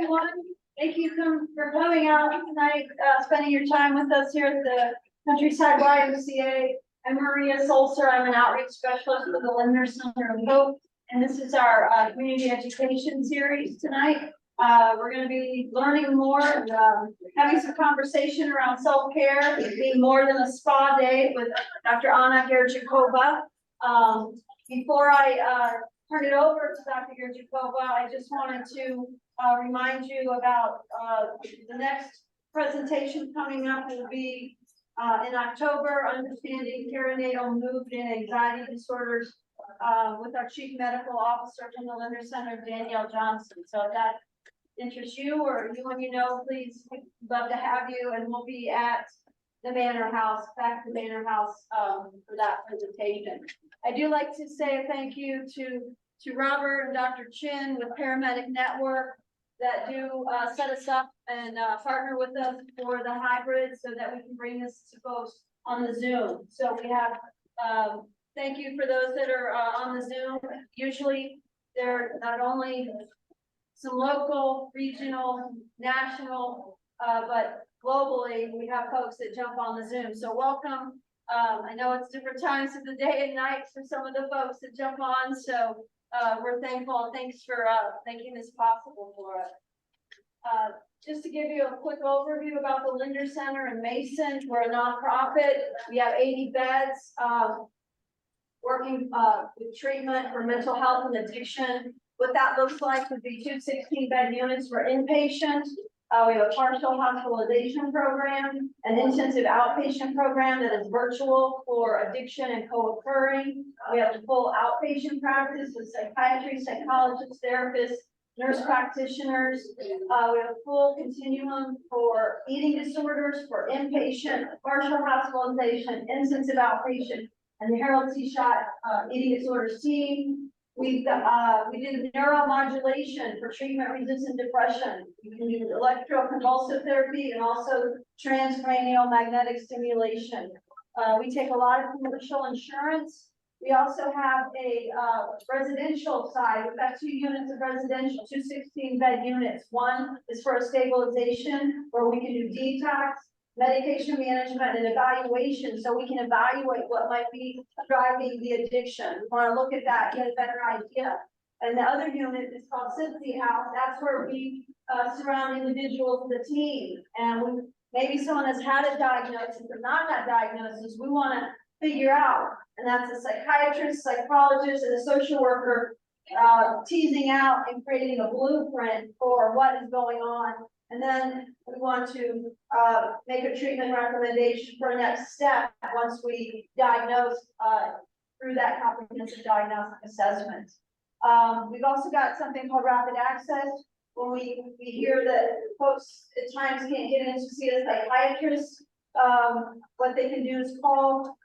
everyone. Thank you for coming out tonight, spending your time with us here at the Countryside YMCA. I'm Maria Solser. I'm an outreach specialist for the Lindner Center of Hope, and this is our community education series tonight. We're going to be learning more and having some conversation around self-care, being more than a spa day with Dr. Anna Guerdjikova. Before I turn it over to Dr. Guerdjikova, I just wanted to remind you about the next presentation coming up. Will be in October, Understanding Perinatal Mood and Anxiety Disorders, with our Chief Medical Officer from the Lindner Center, Danielle Johnson. So if that interests you or anyone you know, please, we'd love to have you, and we'll be at the Manor House, back to the Manor House for that presentation. I do like to say a thank you to Robert and Dr. Chin with Paramedic Network that do set us up and partner with us for the hybrid so that we can bring this to folks on the Zoom. So we have, thank you for those that are on the Zoom. Usually they're not only some local, regional, national, but globally, we have folks that jump on the Zoom. So welcome. I know it's different times of the day and night for some of the folks that jump on. So we're thankful. Thanks for making this possible for us. Just to give you a quick overview about the Lindner Center in Mason, we're a nonprofit. We have 80 beds working with treatment for mental health and addiction. What that looks like would be 2 16-bed units for inpatient. We have a partial hospitalization program, an intensive outpatient program that is virtual for addiction and co-occurring. We have a full outpatient practice with psychiatry, psychologists, therapists, nurse practitioners. We have a full continuum for eating disorders, for inpatient, partial hospitalization, intensive outpatient, and the Harold C. Schott eating disorders team. We did neuromodulation for treatment-resistant depression. We can do electroconvulsive therapy and also transcranial magnetic stimulation. We take a lot of commercial insurance. We also have a residential side. We've got 2 units of residential, 2 16-bed units. One is for a stabilization where we can do detox, medication management, and evaluation, so we can evaluate what might be driving the addiction. We want to look at that, get a better idea. And the other unit is called Sympathy House. That's where we surround individuals with a team. And maybe someone has had a diagnosis or not had diagnosis, we want to figure out. And that's a psychiatrist, psychologist, and a social worker teasing out and creating a blueprint for what is going on. And then we want to make a treatment recommendation for next step once we diagnose through that comprehensive diagnostic assessment. We've also got something called rapid access. When we hear that folks at times can't get in to see a psychiatrist, what they can do is call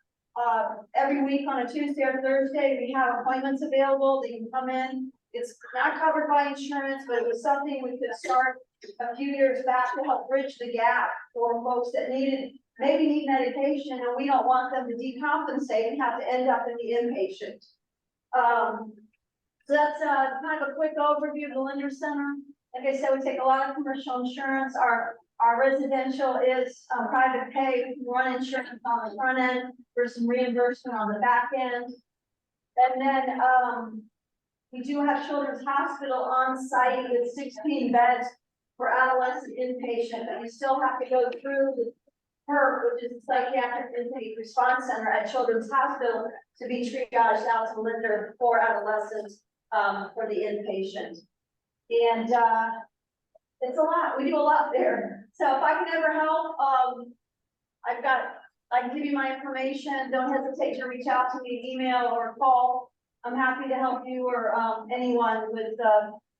every week on a Tuesday or Thursday. We have appointments available. They can come in. It's not covered by insurance, but it was something we could start a few years back to help bridge the gap for folks that maybe need medication, and we don't want them to decompensate and have to end up in the inpatient. So that's kind of a quick overview of the Lindner Center. Like I said, we take a lot of commercial insurance. Our residential is private pay. We can run insurance on the front end for some reimbursement on the back end. And then we do have Children's Hospital on site with 16 beds for adolescent inpatient, but you still have to go through the PERC, which is the Psychiatric Intake Response Center at Children's Hospital, to be triaged out to Lindner for adolescents for the inpatient. And it's a lot. We do a lot there. So if I can ever help, I can give you my information. Don't hesitate to reach out to me, email or call. I'm happy to help you or anyone with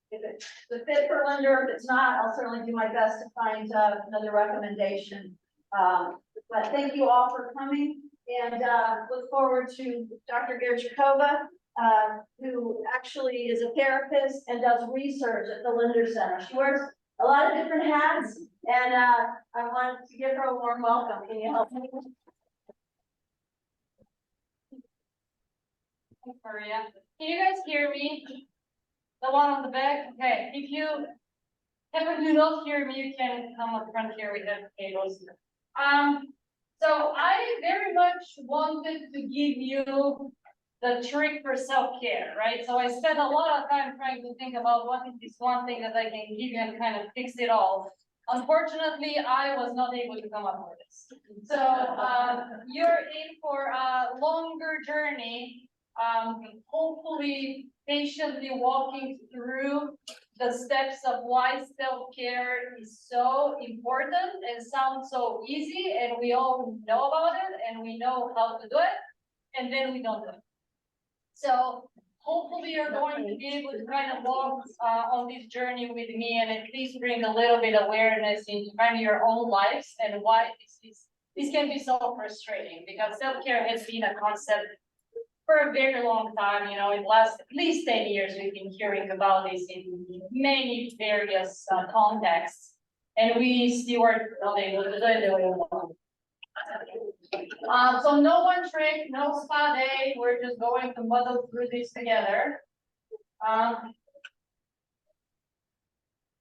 if it's the fit for Lindner. If it's not, I'll certainly do my best to find another recommendation. But thank you all for coming, and look forward to Dr. Guerdjikova, who actually is a therapist and does research at the Lindner Center. She wears a lot of different hats, and I wanted to give her a warm welcome. Can you help me? Thanks, Maria. Can you guys hear me? The one on the back? Okay. If you If you don't hear me, you can come up front here, we have tables. So I very much wanted to give you the trick for self-care, right? So I spent a lot of time trying to think about what is this one thing that I can give you and kind of fix it all. Unfortunately, I was not able to come up with this. So you're in for a longer journey, hopefully patiently walking through the steps of why self-care is so important and sounds so easy, and we all know about it and we know how to do it, and then we don't do it. So hopefully you're going to be able to kind of walk on this journey with me and at least bring a little bit of awareness into kind of your own lives and why this can be so frustrating, because self-care has been a concept for a very long time. You know, in the last at least 10 years, we've been hearing about this in many various contexts, and we still are not able to do it. So no one trick, no spa day. We're just going to muddle through this together.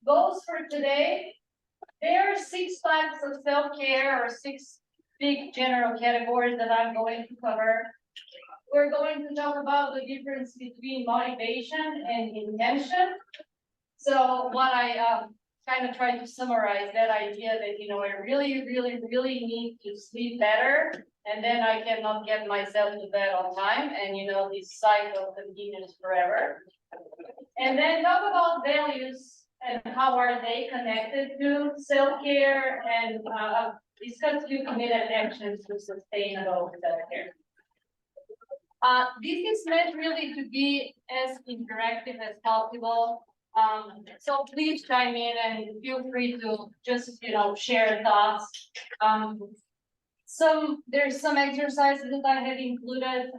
Goals for today. There are 6 types of self-care, or 6 big general categories that I'm going to cover. We're going to talk about the difference between motivation and intention. So what I kind of try to summarize that idea that, you know, I really need to sleep better, and then I cannot get myself to bed on time, and you know, this cycle continues forever. And then talk about values and how are they connected to self-care, and discuss few committed actions to sustainable self-care. This is meant really to be as interactive as possible. So please chime in and feel free to just, you know, share thoughts. There's some exercises that I have included.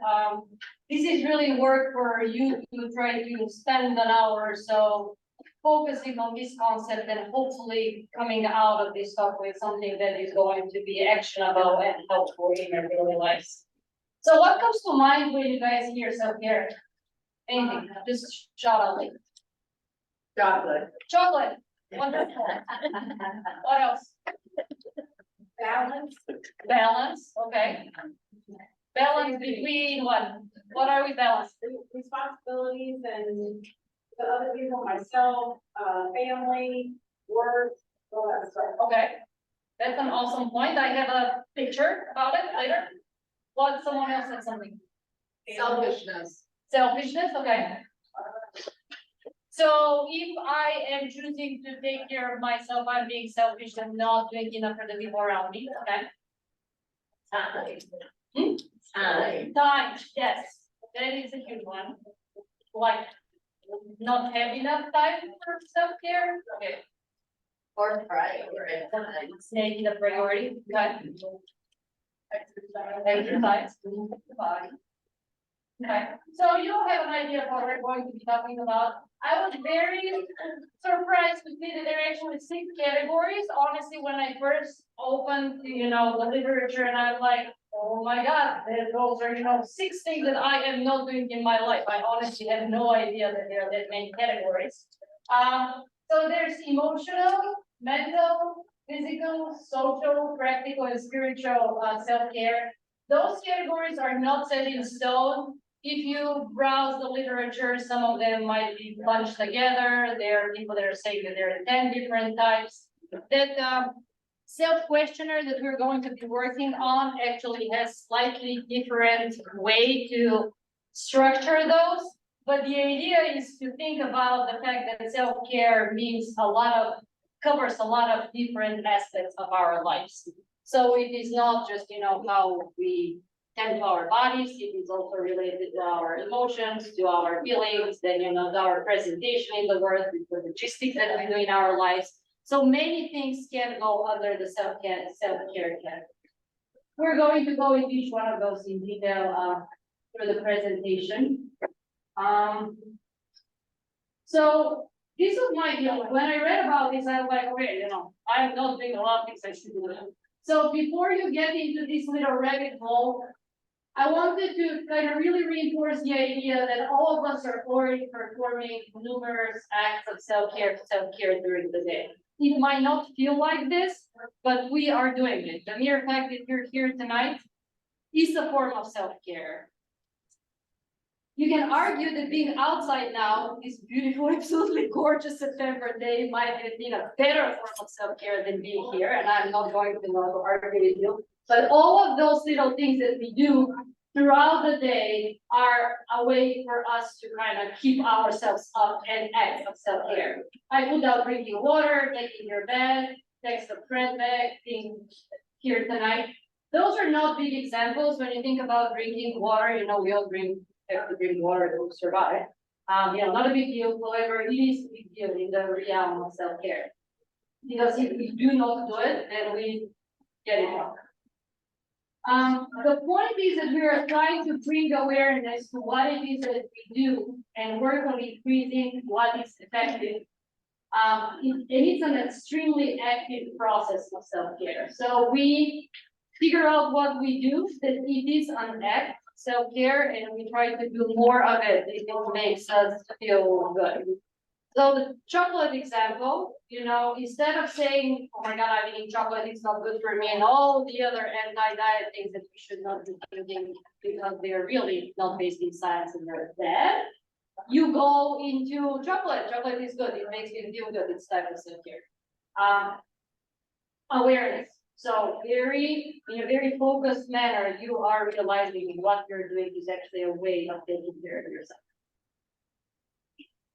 This is really work for you to try to spend an hour or so focusing on this concept and hopefully coming out of this talk with something that is going to be actionable and helpful in your daily lives. So what comes to mind when you guys hear self-care? Anything, just shout out. Chocolate. Chocolate, wonderful. What else? Balance. Balance, okay. Balance between what? What are we balanced? Responsibilities and the other people, myself, family, work, all that stuff. Okay, that's an awesome point. I have a picture about it later. What, someone else said something? Selfishness. Selfishness, okay. So if I am choosing to take care of myself, I'm being selfish and not doing enough for the people around me, okay? Time, yes, that is a huge one. Like, not have enough time for self-care, okay. Or priority. Make it a priority, okay. Exercise. Okay, so you have an idea of what we're going to be talking about. I was very surprised to see that there are actually 6 categories. Honestly, when I first opened, you know, the literature, and I'm like, oh my God, those are, you know, 6 things that I am not doing in my life. I honestly have no idea that there are that many categories. So there's emotional, mental, physical, social, practical, and spiritual self-care. Those categories are not set in stone. If you browse the literature, some of them might be bunched together. There are people that are saying that there are 10 different types. That self-questionnaire that we're going to be working on actually has slightly different way to structure those. But the idea is to think about the fact that self-care means covers a lot of different aspects of our lives. So it is not just, you know, how we tend to our bodies, it is also related to our emotions, to our feelings, then, you know, our presentation in the world, with the logistics that we do in our lives. So many things can go under the self-care category. We're going to go into each one of those in detail through the presentation. So this was my deal. When I read about this, I was like, okay, you know, I'm not doing a lot of things I should do. So before you get into this little rabbit hole, I wanted to kind of really reinforce the idea that all of us are already performing numerous acts of self-care during the day. It might not feel like this, but we are doing it. The mere fact that you're here tonight is a form of self-care. You can argue that being outside now is beautiful, absolutely gorgeous September day might have been a better form of self-care than being here, and I'm not going to argue with you. But all of those little things that we do throughout the day are a way for us to kind of keep ourselves up and act of self-care. I put out drinking water, taking your bed, text a friend back, being here tonight. Those are not big examples when you think about drinking water. We all have to drink water to survive. Not a big deal. However, it is a big deal in the realm of self-care. Because if we do not do it, then we get it wrong. The point is that we are trying to bring awareness to what it is that we do and work on increasing what is effective. And it's an extremely active process of self-care. So we figure out what we do, that it is an act of self-care, and we try to do more of it if it makes us feel good. So the chocolate example, instead of saying, oh my God, I'm eating chocolate, it's not good for me, and all the other anti-diet things that we should not be doing because they're really not based in science and they're bad, you go into chocolate. Chocolate is good, it makes me feel good, it's type of self-care. Awareness. So in a very focused manner, you are realizing what you're doing is actually a way of taking care of yourself.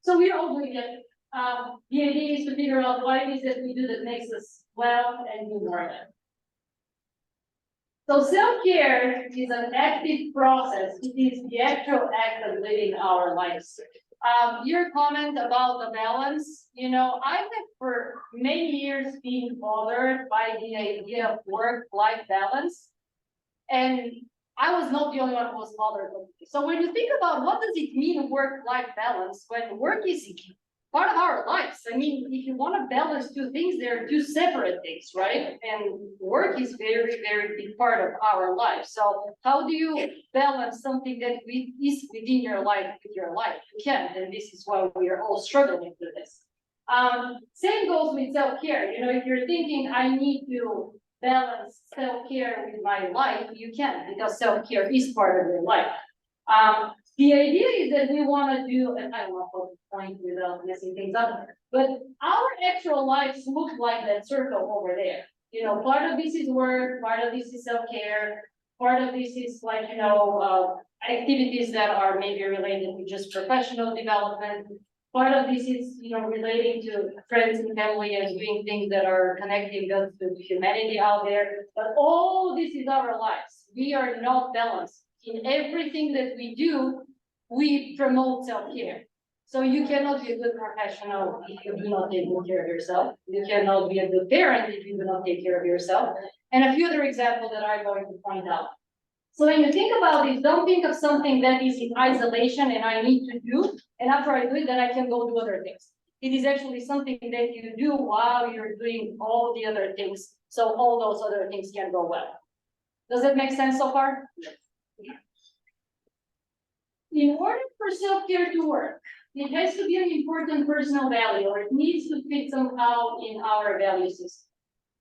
So we're all doing it. The idea is to figure out what it is that we do that makes us well and do more of it. So self-care is an active process. It is the actual act of living our lives. Your comment about the balance, I have for many years been bothered by the idea of work-life balance. And I was not the only one who was bothered with it. So when you think about what does it mean work-life balance, when work is part of our lives. I mean, if you want to balance two things, they're two separate things, right? And work is very, very big part of our life. So how do you balance something that is within your life with your life? You can't, and this is why we are all struggling with this. Same goes with self-care. If you're thinking I need to balance self-care with my life, you can, because self-care is part of your life. The idea is that we want to do, and I don't know how to point without messing things up, but our actual lives look like that circle over there. Part of this is work, part of this is self-care, part of this is like, activities that are maybe related to just professional development. Part of this is, relating to friends and family and doing things that are connecting us to humanity out there. But all this is our lives. We are not balanced. In everything that we do, we promote self-care. So you cannot be a good professional if you do not take good care of yourself. You cannot be a good parent if you do not take care of yourself. And a few other examples that I'm going to point out. So when you think about this, don't think of something that is in isolation and I need to do, and after I do it, then I can go do other things. It is actually something that you do while you're doing all the other things, so all those other things can go well. Does it make sense so far? Yes. In order for self-care to work, it has to be an important personal value, or it needs to fit somehow in our value system.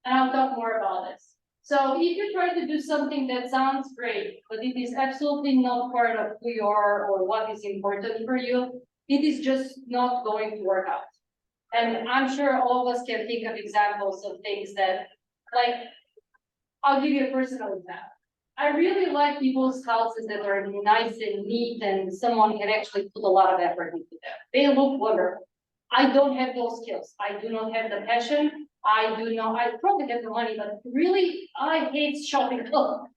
And I'll talk more about this. So if you try to do something that sounds great, but it is absolutely not part of who you are or what is important for you, it is just not going to work out. And I'm sure all of us can think of examples of things that, like, I'll give you a personal example. I really like people's houses that are nice and neat and someone can actually put a lot of effort into them. They look wonderful. I don't have those skills. I do not have the passion. I probably have the money, but really, I hate shopping.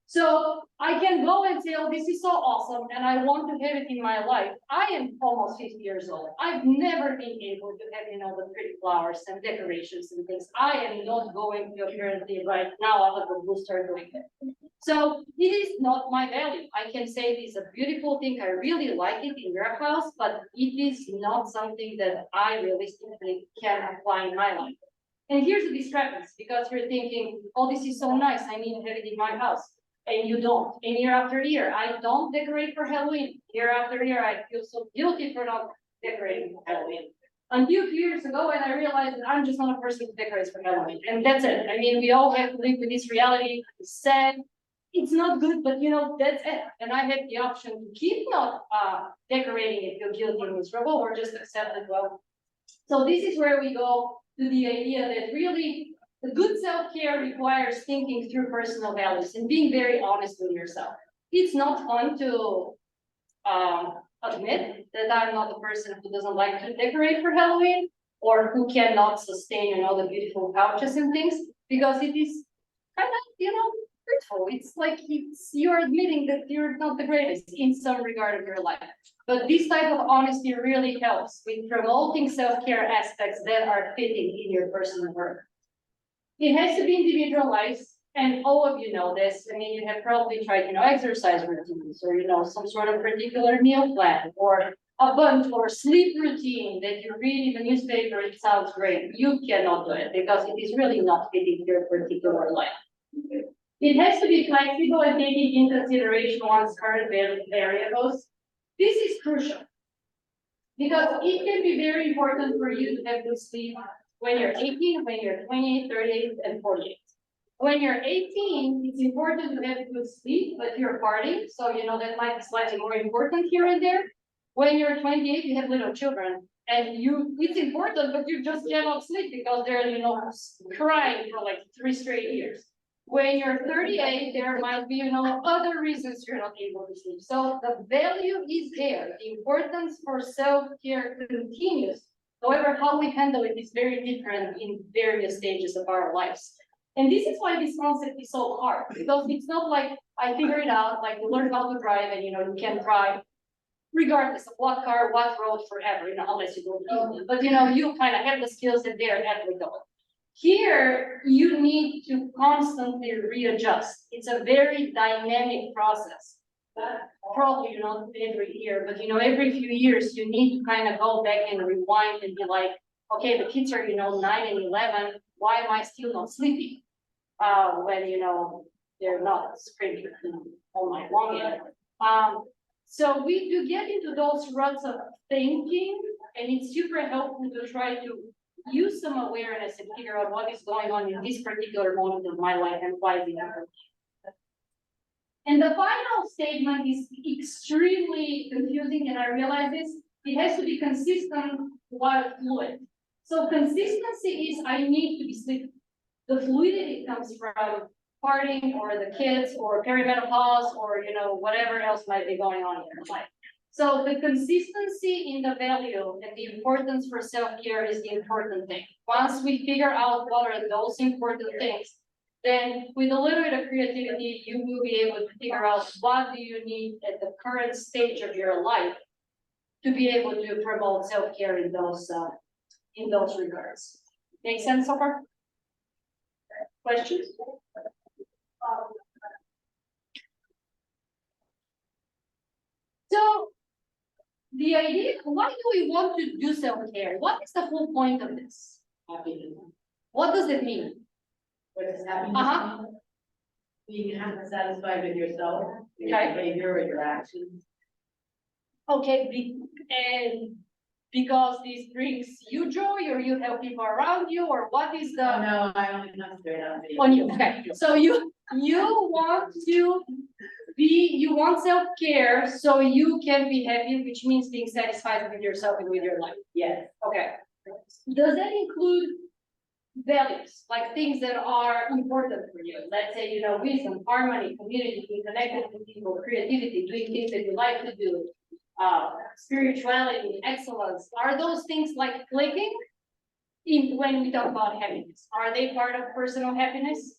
So I can go and say, oh, this is so awesome, and I want to have it in my life. I am almost 50 years old. I've never been able to have, the pretty flowers and decorations and things. I am not going to apparently right now out of the blue start doing it. So it is not my value. I can say it is a beautiful thing. I really like it in your house, but it is not something that I realistically can apply in my life. And here's the discrepancy, because you're thinking, oh, this is so nice, I need to have it in my house. and you don't, and year after year, I don't decorate for Halloween. Year after year, I feel so guilty for not decorating for Halloween. Until a few years ago, when I realized that I'm just not a person who decorates for Halloween, and that's it. I mean, we all have to live with this reality. It's sad. It's not good, but you know, that's it. And I had the option to keep not decorating it, feel guilty and miserable, or just accept it. Well, so this is where we go to the idea that really the good self-care requires thinking through personal values and being very honest with yourself. It's not fun to admit that I'm not the person who doesn't like to decorate for Halloween or who cannot sustain, you know, the beautiful couches and things, because it is kind of, you know, hurtful. It's like you're admitting that you're not the greatest in some regard of your life. But this type of honesty really helps with promoting self-care aspects that are fitting in your personal work. It has to be individualized, and all of you know this. I mean, you have probably tried, you know, exercise routines, or, you know, some sort of particular meal plan, or a bunch or sleep routine that you read in the newspaper. It sounds great. You cannot do it because it is really not fitting your particular life. It has to be flexible and taking into consideration one's current variables. This is crucial because it can be very important for you to have good sleep when you're 18, when you're 28, 38, and 48. When you're 18, it's important to have good sleep, but you're partying, so you know that might be slightly more important here and there. When you're 28, you have little children, and it's important, but you just cannot sleep because they're, you know, crying for like 3 straight years. When you're 38, there might be, you know, other reasons you're not able to sleep. So the value is there. The importance for self-care continues. However, how we handle it is very different in various stages of our lives. And this is why this concept is so hard, because it's not like I figure it out, like you learn how to drive and, you know, you can drive regardless of what car, what road forever, you know, unless you go to England. But, you know, you kind of have the skills and they're applicable. Here, you need to constantly readjust. It's a very dynamic process. Probably, you know, every year, but, you know, every few years, you need to kind of go back and rewind and be like, okay, the kids are, you know, 9 and 11. Why am I still not sleeping? When, you know, they're not screaming all night long. So we do get into those ruts of thinking, and it's super helpful to try to use some awareness and figure out what is going on in this particular moment of my life and why the effort. And the final statement is extremely confusing, and I realize this. It has to be consistent while fluid. So consistency is I need to be sleeping. The fluidity comes from partying or the kids or perimenopause or, you know, whatever else might be going on in your life. So the consistency in the value and the importance for self-care is the important thing. Once we figure out what are those important things, then with a little bit of creativity, you will be able to figure out what do you need at the current stage of your life to be able to promote self-care in those regards. Make sense so far? Questions? So the idea, why do we want to do self-care? What is the whole point of this? Happiness. What does it mean? What is happiness? Uh-huh. Being satisfied with yourself, your Okay. behavior, or your actions. Okay, and because this brings you joy, or you help people around you, or what is Oh, the no, I only come straight on video. on you? Okay, so you want to be, you want self-care so you can be happy, which means being satisfied with yourself and with your life. Yes. Okay. Does that include values, like things that are important for you? Let's say, you know, wisdom, harmony, community, being connected with people, creativity, doing things that you like to do, spirituality, excellence. Are those things like clicking in when we talk about happiness? Are they part of personal happiness?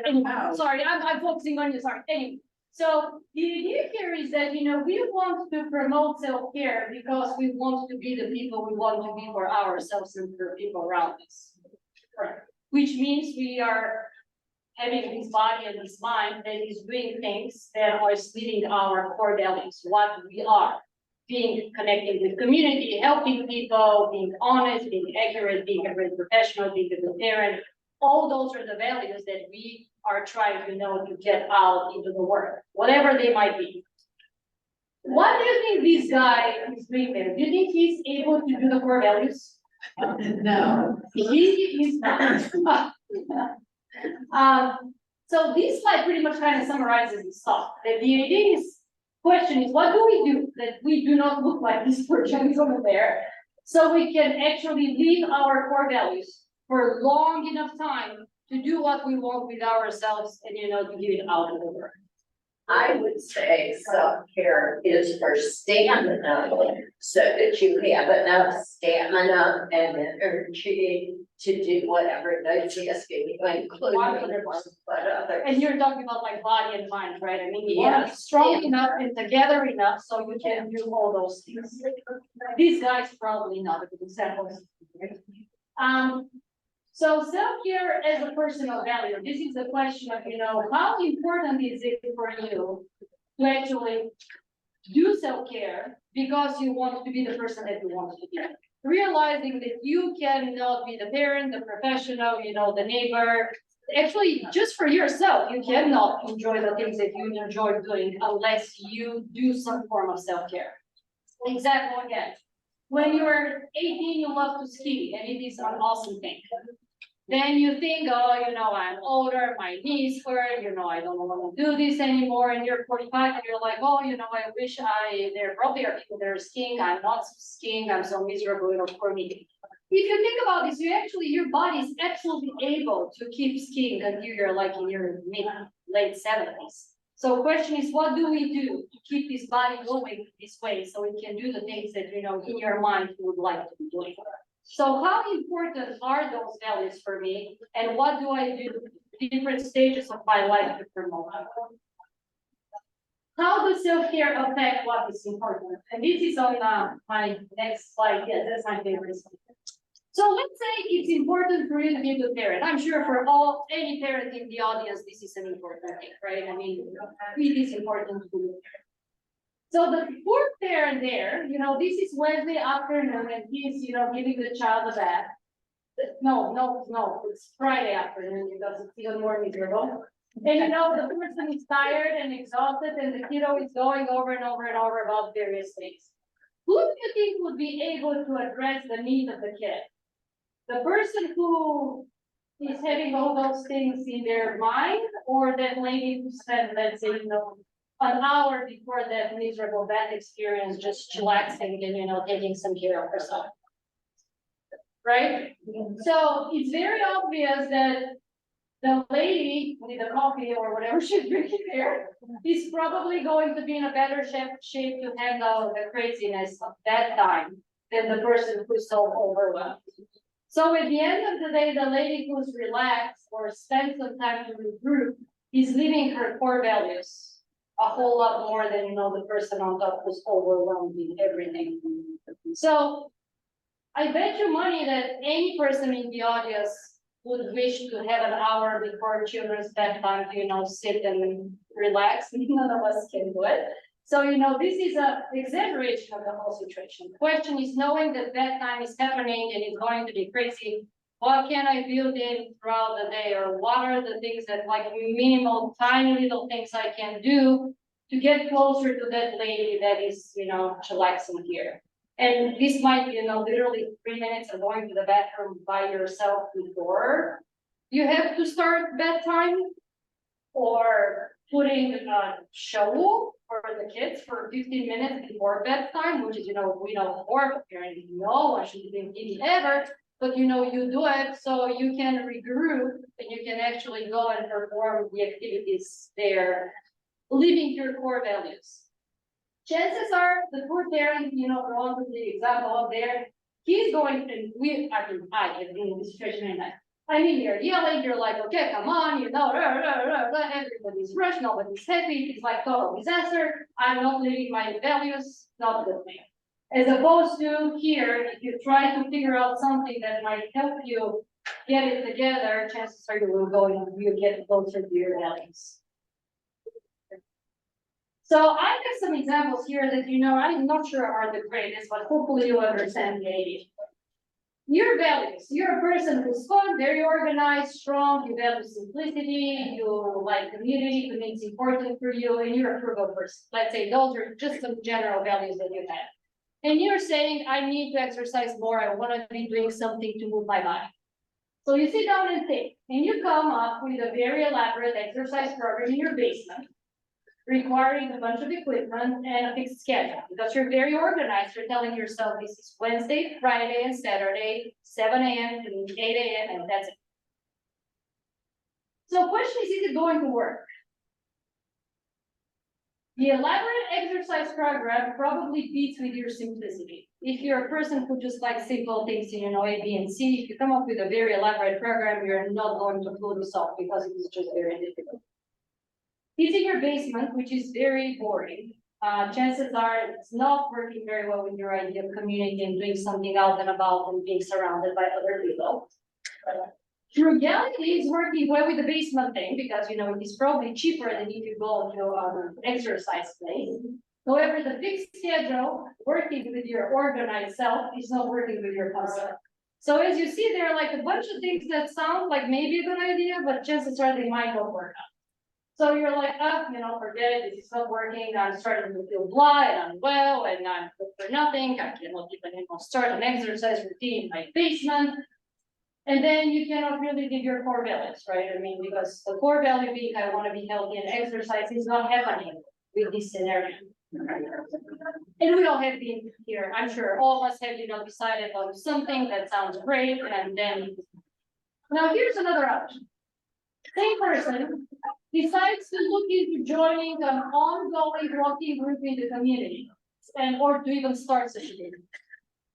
Anyway, sorry, I'm focusing on you, sorry. Anyway, so the idea here is that, you know, we want to promote self-care because we want to be the people we want to be for ourselves and for people around us. Which means we are having this body and this mind that is doing things that are leading our core values, what we are. Being connected with community, helping people, being honest, being accurate, being a great professional, being a good parent. all those are the values that we are trying, to get out into the world, whatever they might be. What do you think this guy is doing there? Do you think he's able to do the core values? No. He is not. So this slide pretty much kind of summarizes this stuff. That the idea is, question is, what do we do that we do not look like this person over there? So we can actually live our core values for long enough time to do what we want with ourselves and, to give it out of the world. I would say self-care is for stamina, so that you have enough stamina and energy to do whatever those ask you, including one but others. And you're talking about like body and mind, right? I mean, you want to be Yes. strong enough and together enough so you can do all those things. These guys probably not a good example. So self-care as a personal value, this is the question of, how important is it for you to actually do self-care because you want to be the person that you want to be? Realizing that you cannot be the parent, the professional, the neighbor. Actually, just for yourself, you cannot enjoy the things that you enjoy doing unless you do some form of self-care. Example again. When you were 18, you love to ski, and it is an awesome thing. Then you think, oh, I'm older, my knees hurt, I don't want to do this anymore. And you're 45 and you're like, oh, I wish there probably are people that are skiing. I'm not skiing. I'm so miserable, for me. If you think about this, your body is absolutely able to keep skiing until you're like in your late 70s. So question is, what do we do to keep this body going this way so it can do the things that, in your mind you would like to be doing? So how important are those values for me? And what do I do at different stages of my life to promote them? How does self-care affect what is important? And this is on my next slide. Yeah, that's my favorite slide. So let's say it's important for you to be a good parent. I'm sure for any parent in the audience, this is an important thing, right? I mean, it is important to be a parent. So the fourth parent there, this is Wednesday afternoon and he's, giving the child a bath. No, it's Friday afternoon because it's even more miserable. And the person is tired and exhausted and the kiddo is going over and over and over about various things. Who do you think would be able to address the needs of the kid? The person who is having all those things in their mind, or that lady who spent, let's say, an hour before that miserable bath experience just chillaxing and, taking some care of herself. Right? So it's very obvious that the lady with the coffee or whatever she's drinking there is probably going to be in a better shape to handle the craziness of that time than the person who's so overwhelmed. So at the end of the day, the lady who's relaxed or spent some time to regroup is living her core values a whole lot more than, the person on top who's overwhelmed with everything. So I bet you money that any person in the audience would wish to have an hour before children's bedtime to, sit and relax. None of us can do it. So, this is an exaggeration of the whole situation. The question is, knowing that bedtime is happening and it's going to be crazy, what can I build in throughout the day? Or what are the things that, like, minimal, tiny little things I can do to get closer to that lady that is, chillaxing here? And this might be, literally 3 minutes of going to the bathroom by yourself before you have to start bedtime, or putting a show for the kids for 15 minutes before bedtime, which is, we know more parenting, I shouldn't be TV ever, but you do it so you can regroup and you can actually go and perform the activities there, living your core values. Chances are the poor parent, going to the example up there, he's going to, I have been in this situation in that. You're yelling, you're like, okay, come on, everybody's rushed, nobody's happy, it's like total disaster, I'm not living my values, not good thing. As opposed to here, if you try to figure out something that might help you get it together, chances are you get closer to your values. So I have some examples here that, I'm not sure are the greatest, but hopefully you understand the idea. Your values, you're a person who's fun, very organized, strong, you value simplicity, you like community's important for you, and you're a frugal person. Let's say those are just some general values that you have. And you're saying, I need to exercise more, I wanna be doing something to move my body. So you sit down and think, and you come up with a very elaborate exercise program in your basement, requiring a bunch of equipment and a fixed schedule, because you're very organized. You're telling yourself this is Wednesday, Friday, and Saturday, 7 a.m. to 8 a.m., and that's it. So question is it going to work? The elaborate exercise program probably beats with your simplicity. If you're a person who just likes simple things, you know, A, B, and C, if you come up with a very elaborate program, you're not going to pull this off because it is just very difficult. It's in your basement, which is very boring. Chances are it's not working very well with your idea of community and doing something out and about and being surrounded by other people. Frugality is working well with the basement thing because, you know, it is probably cheaper than if you go to an exercise place. However, the fixed schedule, working with your organized self, is not working with your concept. So as you see, there are like a bunch of things that sound like maybe a good idea, but chances are they might not work out. So you're like, oh, you know, forget it, this is not working, I'm starting to feel blah and unwell, and I'm good for nothing, I cannot even, you know, start an exercise routine in my basement. And then you cannot really give your core values, right? I mean, because the core value being, I want to be healthy and exercise is not happening with this scenario. And we all have been here, I'm sure all of us have, you know, decided on something that sounds great, and then. Now here's another option. Same person decides to look into joining an ongoing walking group in the community, and or to even start such a group.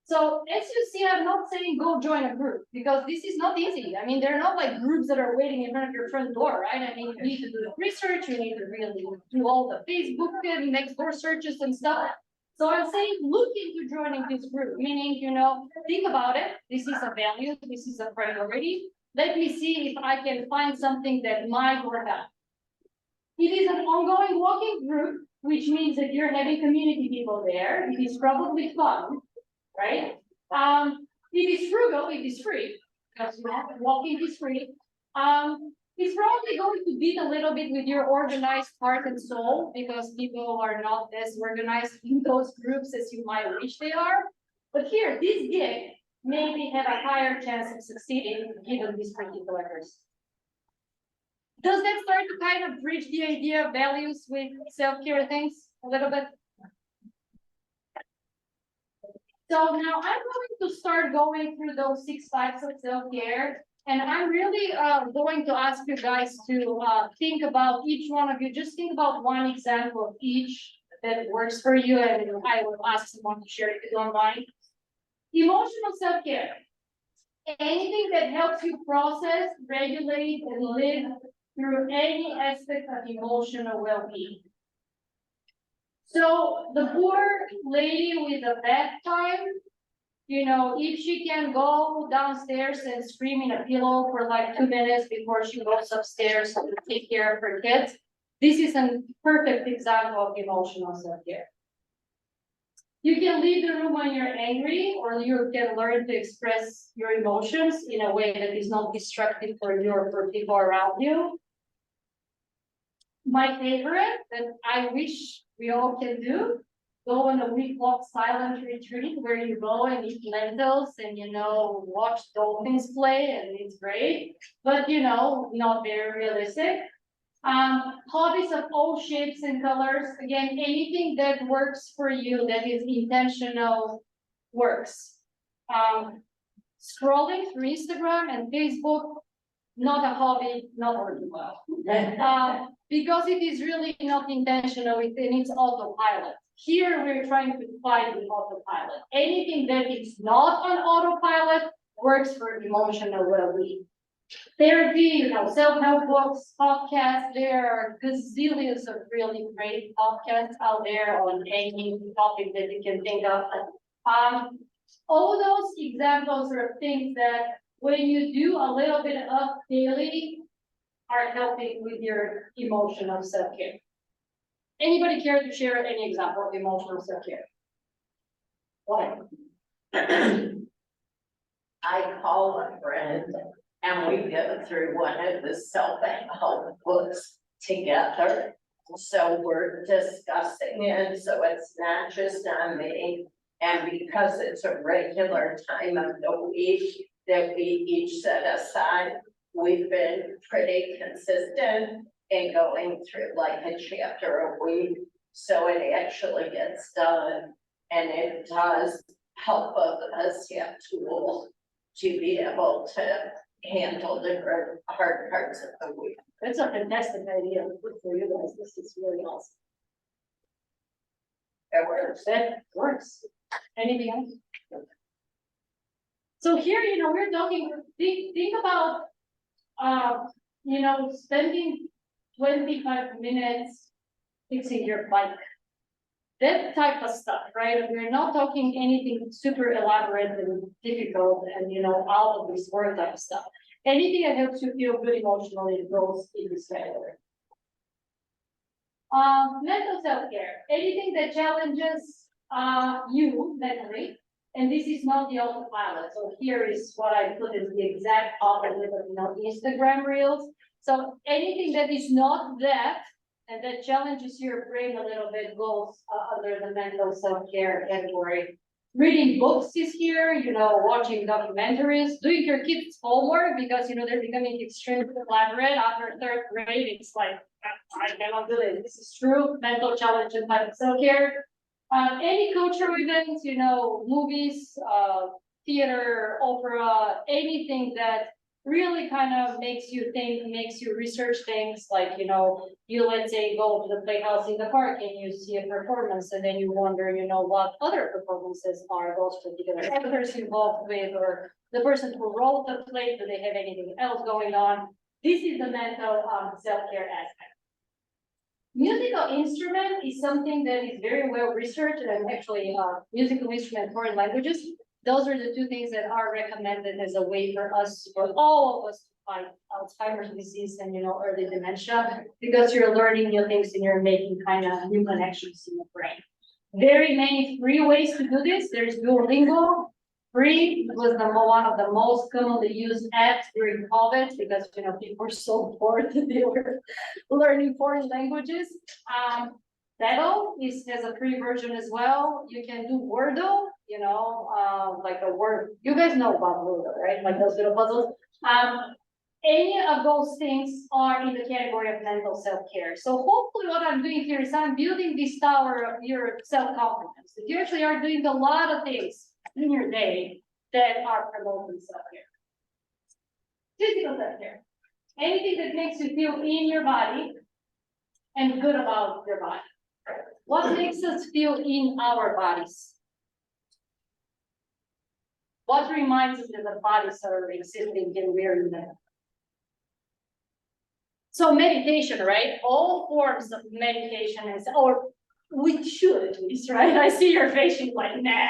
So as you see, I'm not saying go join a group, because this is not easy. I mean, they're not like groups that are waiting in front of your front door, right? I mean, you need to do the research, you need to really do all the Facebook and next door searches and stuff. So I'm saying look into joining this group, meaning, you know, think about it. This is a value, this is a priority. Let me see if I can find something that might work out. It is an ongoing walking group, which means that you're having community people there. It is probably fun, right? It is frugal, it is free, because walking is free. It's probably going to beat a little bit with your organized heart and soul, because people are not as organized in those groups as you might wish they are. But here, this gig maybe have a higher chance of succeeding given this particular person. Does that start to kind of bridge the idea of values with self-care things a little bit? So now I'm going to start going through those 6 types of self-care, and I'm really going to ask you guys to think about each one of you. Just think about one example of each that works for you, and I will ask someone to share if you don't mind. Emotional self-care. Anything that helps you process, regulate, and live through any aspect of emotional well-being. So the poor lady with the bedtime, you know, if she can go downstairs and scream in a pillow for like 2 minutes before she goes upstairs to take care of her kids, this is a perfect example of emotional self-care. You can leave the room when you're angry, or you can learn to express your emotions in a way that is not destructive for you or for people around you. My favorite that I wish we all can do, go on a week-long silent retreat where you go and eat lentils and, you know, watch dolphins play, and it's great, but, you know, not very realistic. Hobbies of all shapes and colors. Again, anything that works for you, that is intentional, works. Scrolling through Instagram and Facebook, not a hobby, not working well. Because it is really not intentional, it needs autopilot. Here, we're trying to fight the autopilot. Anything that is not on autopilot works for emotional well-being. Therapy, you know, self-help books, podcasts, there are gazillions of really great podcasts out there on any topic that you can think of. All those examples are things that when you do a little bit of daily are helping with your emotional self-care. Anybody care to share any example of emotional self-care? Why? I call a friend and we go through one of the self-help books together. So we're discussing it, so it's not just on me. And because it's a regular time of the week that we each set aside, we've been pretty consistent in going through like a chapter a week. So it actually gets done, and it does help both of us have tools to be able to handle the hard parts of the week. That's a fantastic idea. Good for you guys. This is really awesome. It works. That works. Anything else? So here, we're talking, think about, spending 25 minutes fixing your bike. That type of stuff, right? We're not talking anything super elaborate and difficult and, out of this world type of stuff. Anything that helps you feel good emotionally goes in this category. Mental self-care, anything that challenges you mentally, and this is not the autopilot. So here is what I put as the exact opposite of Instagram reels. So anything that is not that, and that challenges your brain a little bit goes under the mental self-care category. Reading books is here, watching documentaries, doing your kids' homework because they're becoming extremely elaborate after third grade. It's like, I cannot do it. This is true. Mental challenge and type of self-care. Any cultural events, movies, theater, opera, anything that really kind of makes you think, makes you research things like, you let's say go to the playhouse in the park and you see a performance and then you wonder, what other performances are those particular actors involved with, or the person who wrote the play, do they have anything else going on? This is the mental self-care aspect. Musical instrument is something that is very well researched, and actually musical instrument foreign languages. Those are the two things that are recommended as a way for us, for all of us, to fight Alzheimer's disease and early dementia, because you're learning new things and you're making kind of new connections in your brain. Very many free ways to do this. There's Duolingo. Free was one of the most commonly used apps during COVID because people were so bored that they were learning foreign languages. That'll has a free version as well. You can do Wordle, like a word. You guys know about Wordle, right? Like those little puzzles. Any of those things are in the category of mental self-care. So hopefully what I'm doing here is I'm building this tower of your self-confidence. You actually are doing a lot of things in your day that are promoting self-care. Physical self-care. Anything that makes you feel in your body and good about your body. What makes us feel in our bodies? What reminds us that the bodies are existing and we're in them? So meditation, right? All forms of meditation or we should at least, right? I see your face, you're like, nah.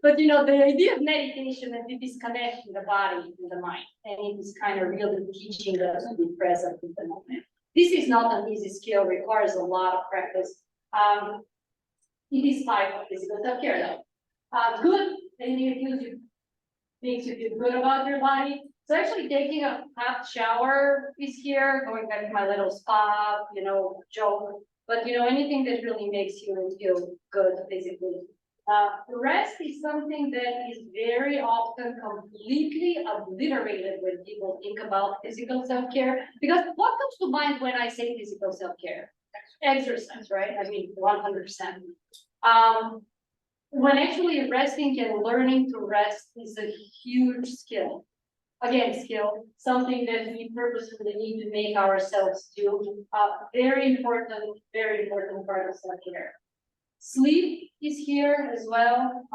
But the idea of meditation is it is connecting the body and the mind, and it is kind of really teaching us to be present in the moment. This is not an easy skill, requires a lot of practice. It is type of physical self-care though. Good, and it makes you feel good about your body. So actually taking a hot shower is here, going back to my little spa, joke. But anything that really makes you feel good physically. Rest is something that is very often completely obliterated when people think about physical self-care. Because what comes to mind when I say physical self-care? Exercise, right? I mean, 100%. When actually resting and learning to rest is a huge skill. Again, skill, something that we purposefully need to make ourselves do. Very important part of self-care. Sleep is here as well.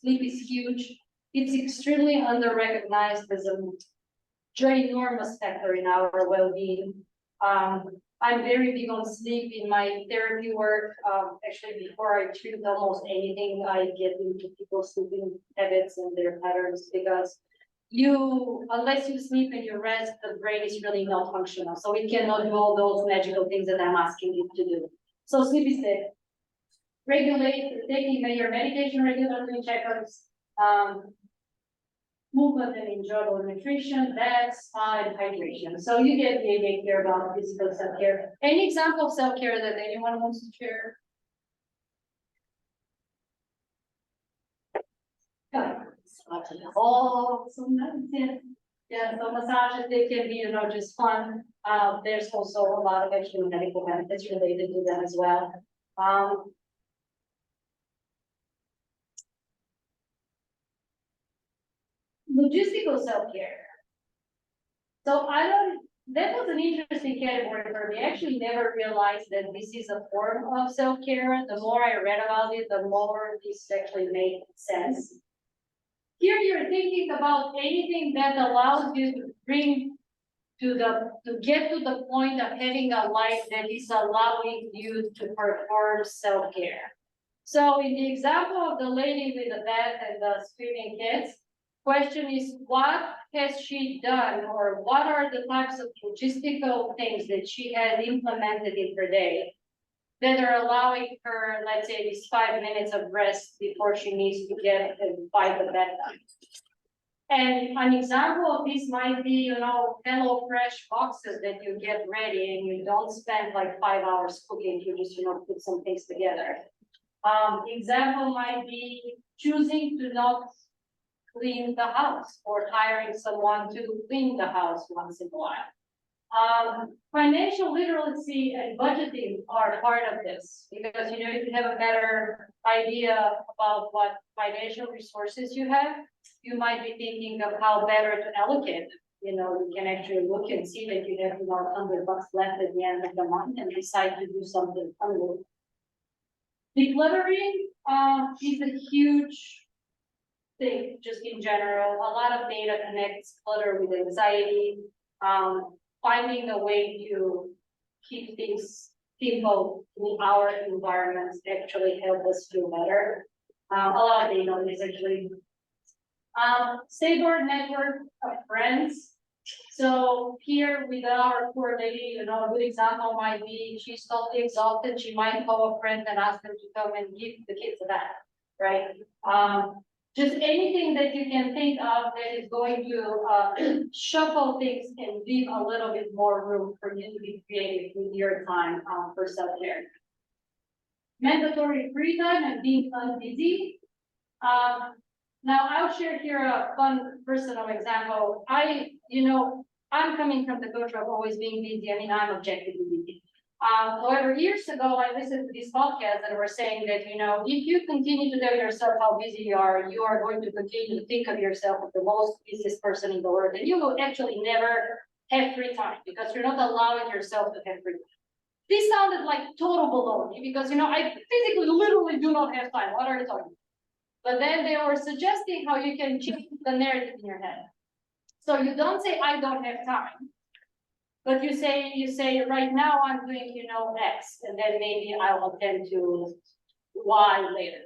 Sleep is huge. It's extremely under-recognized as a ginormous factor in our well-being. I'm very big on sleep in my therapy work. Actually, before I treat almost anything, I get into people's sleeping habits and their patterns, because unless you sleep and you rest, the brain is really not functional. So it cannot do all those magical things that I'm asking it to do. So sleep is there. Regulate, taking your medication regularly, checkups. movement and enjoyable nutrition, that's and hydration. So you get the idea here about physical self-care. Any example of self-care that anyone wants to share? Oh, sometimes, yeah. Yeah, so massages, they can be, just fun. There's also a lot of actual medical benefits related to them as well. Logistical self-care. So that was an interesting category for me. I actually never realized that this is a form of self-care. The more I read about it, the more this actually made sense. Here you're thinking about anything that allows you to get to the point of having a life that is allowing you to perform self-care. So in the example of the lady with the bed and the screaming kids, question is, what has she done, or what are the types of logistical things that she has implemented in her day that are allowing her, let's say, these 5 minutes of rest before she needs to get and fight the bedtime. And an example of this might be, Hello Fresh boxes that you get ready and you don't spend like 5 hours cooking, you just, put some things together. Example might be choosing to not clean the house or hiring someone to clean the house once in a while. Financial literacy and budgeting are part of this because, if you have a better idea about what financial resources you have, you might be thinking of how better to allocate them. You can actually look and see that you have about $100 left at the end of the month and decide to do something under. Decluttering is a huge thing, just in general. A lot of data connects clutter with anxiety. Finding a way to keep things simple in our environments actually help us feel better. A lot of data is actually stable network of friends. So here with our poor lady, a good example might be she's totally exhausted. She might call a friend and ask them to come and give the kids a bath, right? Just anything that you can think of that is going to shuffle things and leave a little bit more room for you to be creative with your time for self-care. Mandatory free time and being unbusy. Now I'll share here a fun personal example. I'm coming from the culture of always being busy. I'm objectively busy. However, years ago, I listened to these podcasts that were saying that, if you continue to tell yourself how busy you are going to continue to think of yourself as the most busiest person in the world, and you will actually never have free time because you're not allowing yourself to have free time. This sounded like total baloney because, I physically, literally do not have time. What are you talking about? But then they were suggesting how you can change the narrative in your head. So you don't say, I don't have time. But you say, right now I'm doing, X, and then maybe I'll attend to Y later.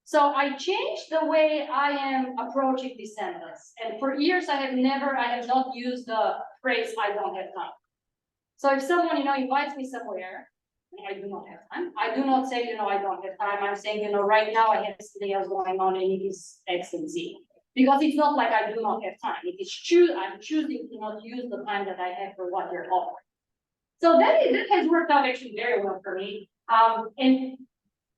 So I changed the way I am approaching this sentence. And for years, I have not used the phrase, I don't have time. So if someone, invites me somewhere, I do not have time. I do not say, I don't have time. I'm saying, right now I have something else going on and it is X and Z. Because it's not like I do not have time. It is I'm choosing to not use the time that I have for what you're offering. So that has worked out actually very well for me. And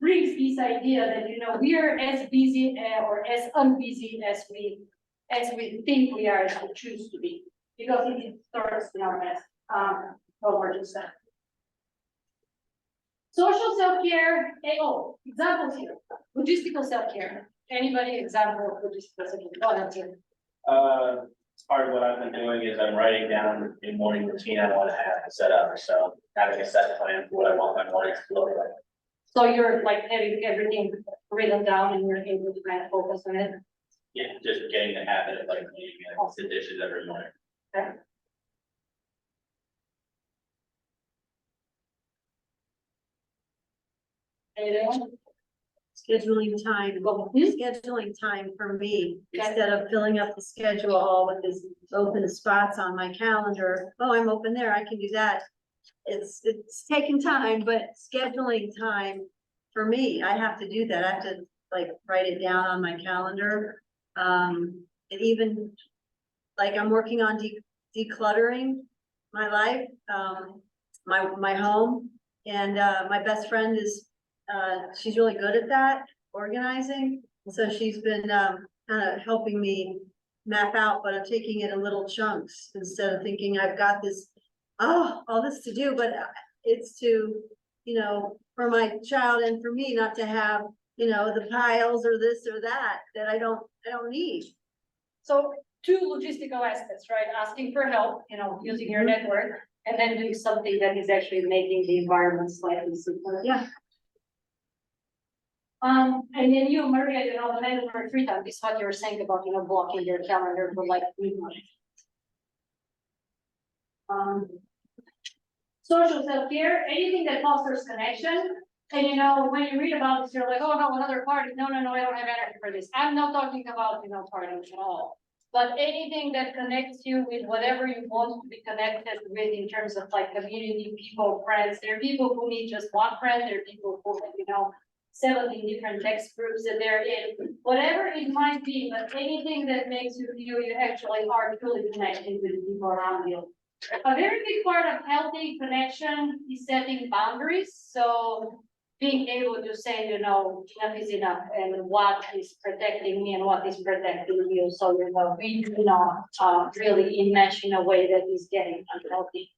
brings this idea that, we are as busy or as unbusy as we think we are, as we choose to be. Because it starts in our best forward stuff. Social self-care, examples here. Logistical self-care. Anybody example of logistical self-care? Go ahead, Jim. Part of what I've been doing is I'm writing down a morning routine I want to have set up. So having a set plan for what I want my mornings to look like. So you're like having everything written down and you're able to kind of focus on it? Yeah, just getting the habit of like cleaning the dishes every morning. Okay. Anyone? Scheduling time for me, instead of filling up the schedule all with these open spots on my calendar. Oh, I'm open there, I can do that. It's taking time, but scheduling time for me, I have to do that. I have to like write it down on my calendar. it even, like, I'm working on decluttering my life, my home. And, my best friend is, she's really good at that, organizing. So she's been, kind of helping me map out, but I'm taking it in little chunks instead of thinking I've got this, all this to do, but it's to, for my child and for me not to have, the piles or this or that I don't need. So two logistical aspects, right? Asking for help, using your network, and then doing something that is actually making the environment slightly simpler. Yeah. And then you, Maria, the mandatory free time is what you were saying about, blocking your calendar for like midnight. Social self-care, anything that fosters connection. And when you read about this, you're like, oh no, another party. No, I don't have energy for this. I'm not talking about, parties at all. But anything that connects you with whatever you want to be connected with in terms of like community, people, friends. There are people who need just one friend. There are people who, 17 different text groups that they're in, whatever it might be, but anything that makes you feel you actually are truly connected with the people around you. A very big part of healthy connection is setting boundaries. So being able to say, enough is enough, and what is protecting me and what is protecting you. So we do not really enmesh in a way that is getting unhealthy.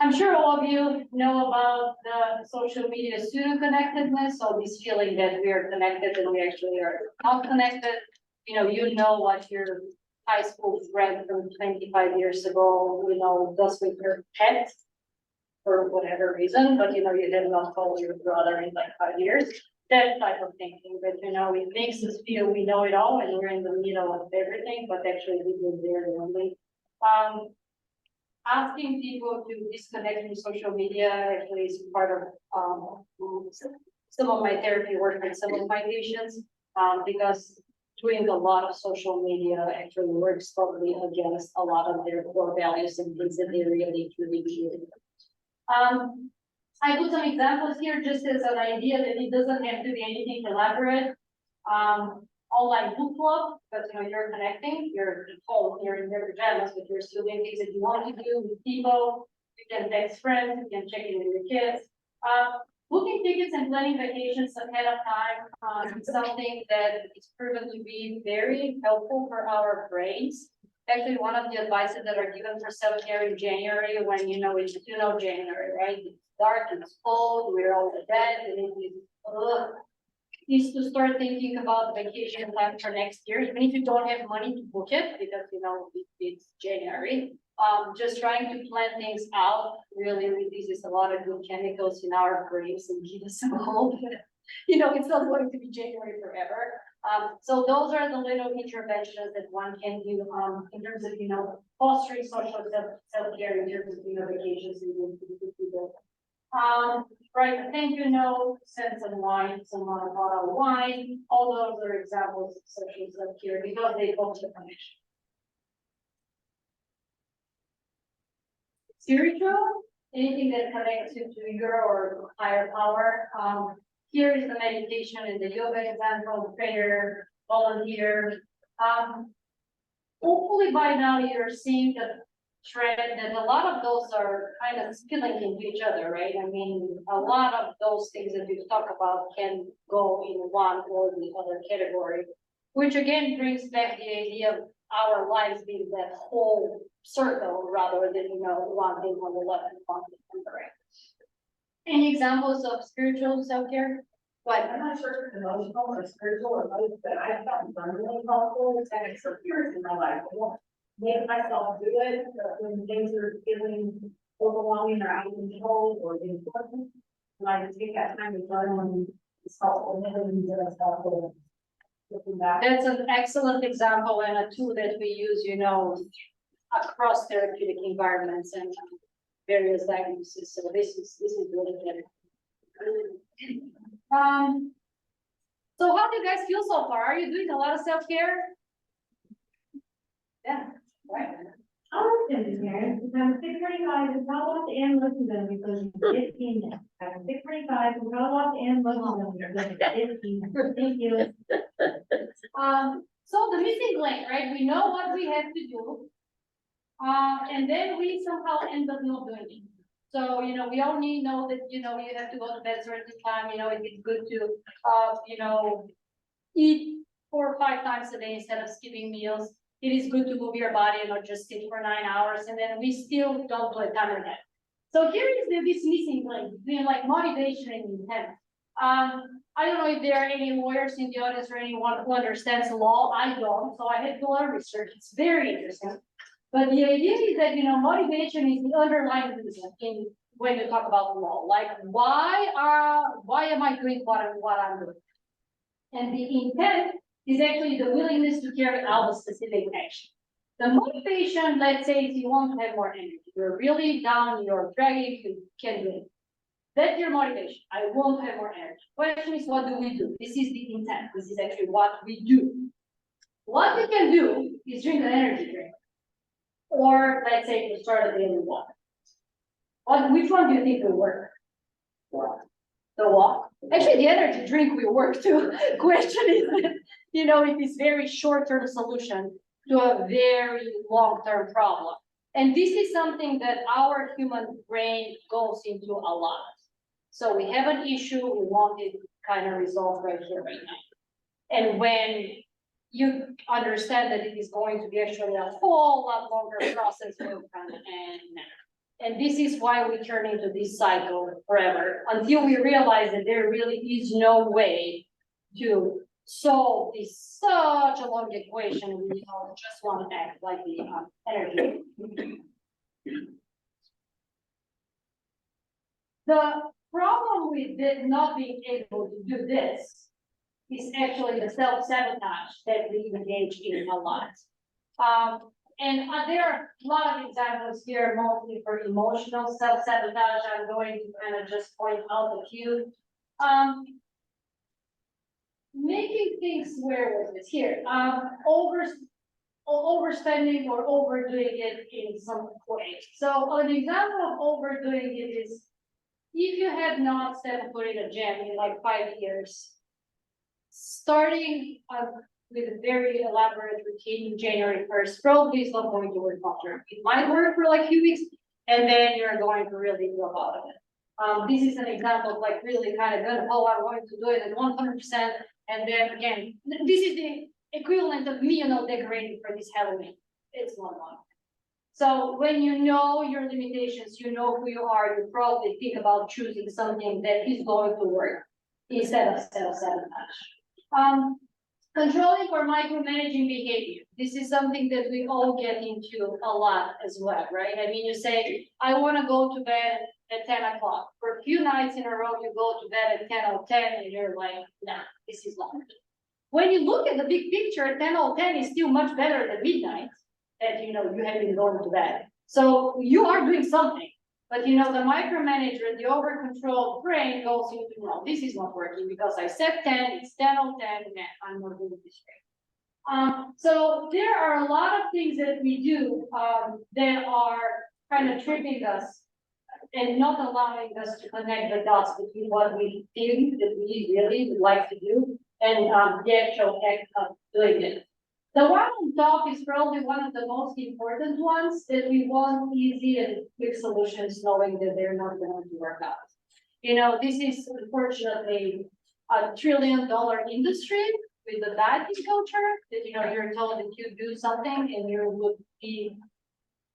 I'm sure all of you know about the social media pseudo connectedness, so this feeling that we are connected and we actually are not connected. You know what your high school friend from 25 years ago, does with your pet for whatever reason, but you did not call your brother in like 5 years. That type of thinking, but it makes us feel we know it all and we're in the middle of everything, but actually we live very lonely. Asking people to disconnect from social media actually is part of some of my therapy work with some of my patients, because doing a lot of social media actually works totally against a lot of their core values and things that they really truly believe. I put some examples here just as an idea that it doesn't have to be anything elaborate. Online book club, because you're connecting, you're at home, you're in your pajamas, but you're still doing things that you want to do with people. You can text friends, you can check in with your kids. Booking tickets and planning vacations ahead of time is something that is proven to be very helpful for our brains. Actually, one of the advices that are given for self-care in January, when it's January, right? It's dark, it's cold, we're all in bed, and is to start thinking about vacation plan for next year, even if you don't have money to book it, because it's January. Just trying to plan things out really releases a lot of good chemicals in our brains and give us some hope. It's not going to be January forever. So those are the little interventions that one can do in terms of fostering social self-care in terms of vacations and people. Right, thank you note, send some wine, some bottle of wine, all those are examples of social self-care because they foster connection. Spiritual, anything that connects you to your or higher power. Here is the meditation and the yoga example, prayer, volunteer. Hopefully by now you're seeing the trend that a lot of those are kind of spilling into each other, right? I mean, a lot of those things that you talk about can go in one or the other category, which again brings back the idea of our lives being that whole circle rather than, one thing on the left and one thing on the right. Any examples of spiritual self-care? But I'm not sure if it's emotional or spiritual or both, but I found one really helpful is having some years in my life. I won't make myself do it when things are feeling overwhelming or out of control or important. And I just take that time to journal and it's helpful. that's an excellent example and a tool that we use, across therapeutic environments and various diagnoses. So this is really good. So how do you guys feel so far? Are you doing a lot of self-care? Yeah, right. I'm parents, I'm 6:45, and I'll watch and listen to them because it's 15 minutes. I'm 6:45, and I'll watch and listen to them because it's 15 minutes. Thank you. So the missing link, right? We know what we have to do. And then we somehow end up not doing it. So, we only know that, you have to go to bed certain time, it's good to, eat 4 or 5 times a day instead of skipping meals. It is good to move your body and not just sit for 9 hours, and then we still don't do a time again. So here is this missing link between like motivation and intent. I don't know if there are any lawyers in the audience or anyone who understands law. I don't, so I had to do a lot of research. It's very interesting. But the idea is that, motivation is the underlying reason in when you talk about law. Like, why am I doing what I'm doing? And the intent is actually the willingness to carry out a specific action. The motivation, let's say, if you want to have more energy, you're really down, you're dragging, you can't do it. That's your motivation. I want to have more energy. Question is, what do we do? This is the intent. This is actually what we do. What we can do is drink an energy drink. Or let's say to start a daily walk. Which one do you think will work? The walk. Actually, the energy drink will work too. Question is, it is very short-term solution to a very long-term problem. And this is something that our human brain goes into a lot. So we have an issue, we want it kind of resolved right here, right now. And when you understand that it is going to be actually a whole lot longer process, and this is why we turn into this cycle forever, until we realize that there really is no way to solve this such a long equation. We just want to act like the energy. The problem with not being able to do this is actually the self-sabotage that we engage in a lot. And there are a lot of examples here, mostly for emotional self-sabotage. I'm going to kind of just point out a few. Making things, where was it here? Overspending or overdoing it in some way. So an example of overdoing it is, if you have not stepped foot in a gym in like 5 years, starting with a very elaborate routine January 1st, probably is not going to work long-term. It might work for like a few weeks, and then you're going to really drop out of it. This is an example of like really kind of good, oh, I'm going to do it at 100%, and then again, this is the equivalent of me, decorating for this Halloween. It's not one. So when you know your limitations, you know who you are, you probably think about choosing something that is going to work instead of self-sabotage. Controlling or micromanaging behavior. This is something that we all get into a lot as well, right? I mean, you say, I want to go to bed at 10 o'clock. For a few nights in a row, you go to bed at 10:10 and you're like, nah, this is long. When you look at the big picture, 10:10 is still much better than midnight, and you have been going to bed. So you are doing something. But the micromanager, the over-controlled brain goes into, no, this is not working because I said 10, it's 10:10, I'm not doing this right. So there are a lot of things that we do that are kind of tripping us and not allowing us to connect the dots between what we think that we really would like to do and the actual act of doing it. The one on top is probably one of the most important ones, that we want easy and quick solutions, knowing that they're not going to work out. This is unfortunately a $1 trillion industry with the dieting culture that, you're told that you do something and you would be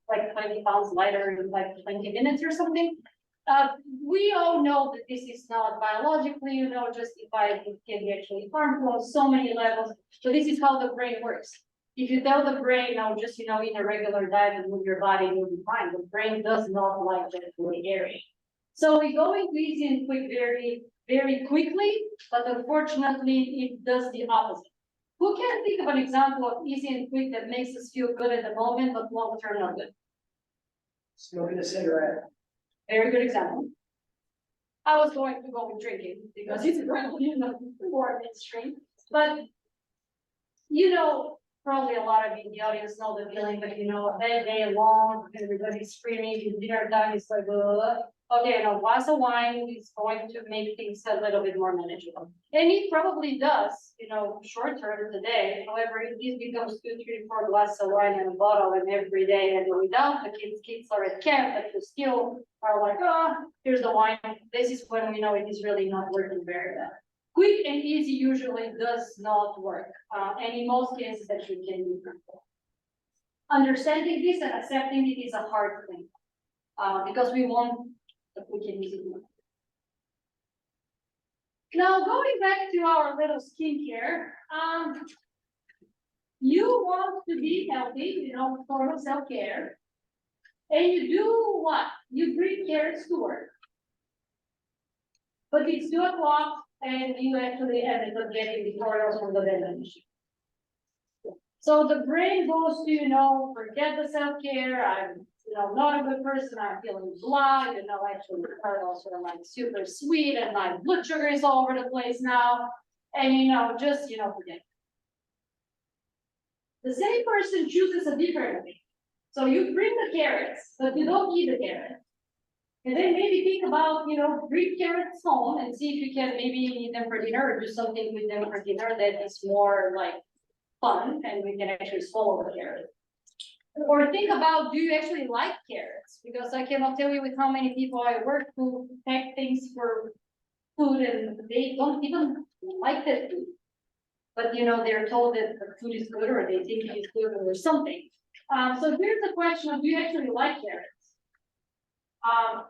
like 20 pounds lighter in like 20 minutes or something. We all know that this is not biologically, justified. It can be actually harmful on so many levels. So this is how the brain works. If you tell the brain, just, eat a regular diet and move your body, you'll be fine. The brain does not like that gray area. So we go into easy and quick very, very quickly, but unfortunately, it does the opposite. Who can think of an example of easy and quick that makes us feel good at the moment, but long-term not good? Smoking a cigarette. Very good example. I was going to go with drinking because it's probably more mainstream, but probably a lot of you in the audience know the feeling, but a day long, everybody's screaming, dinner time is like, okay, a glass of wine is going to make things a little bit more manageable. And it probably does, short term today, however, if this becomes 2, 3, 4 glasses of wine and a bottle and every day and without the kids are at camp, but you still are like, oh, here's the wine, this is when we know it is really not working very well. Quick and easy usually does not work, and in most cases that you can do. Understanding this and accepting it is a hard thing, because we want the quick and easy one. Now, going back to our little skincare, you want to be healthy, for self-care, and you do what? You bring carrots to work. But it's 2 o'clock and you actually ended up getting the tutorials from the vending machine. So the brain goes to, forget the self-care, I'm, not a good person, I'm feeling blah, actually the tutorials are like super sweet and my blood sugar is all over the place now. And just, forget. The same person chooses a different way. So you bring the carrots, but you don't eat the carrots. And then maybe think about, bring carrots home and see if you can maybe eat them for dinner or do something with them for dinner that is more like fun and we can actually swallow the carrot. Or think about, do you actually like carrots? Because I cannot tell you with how many people I work who pack things for food and they don't even like that food. But they're told that the food is good or they think it is good or something. So here's the question of, do you actually like carrots?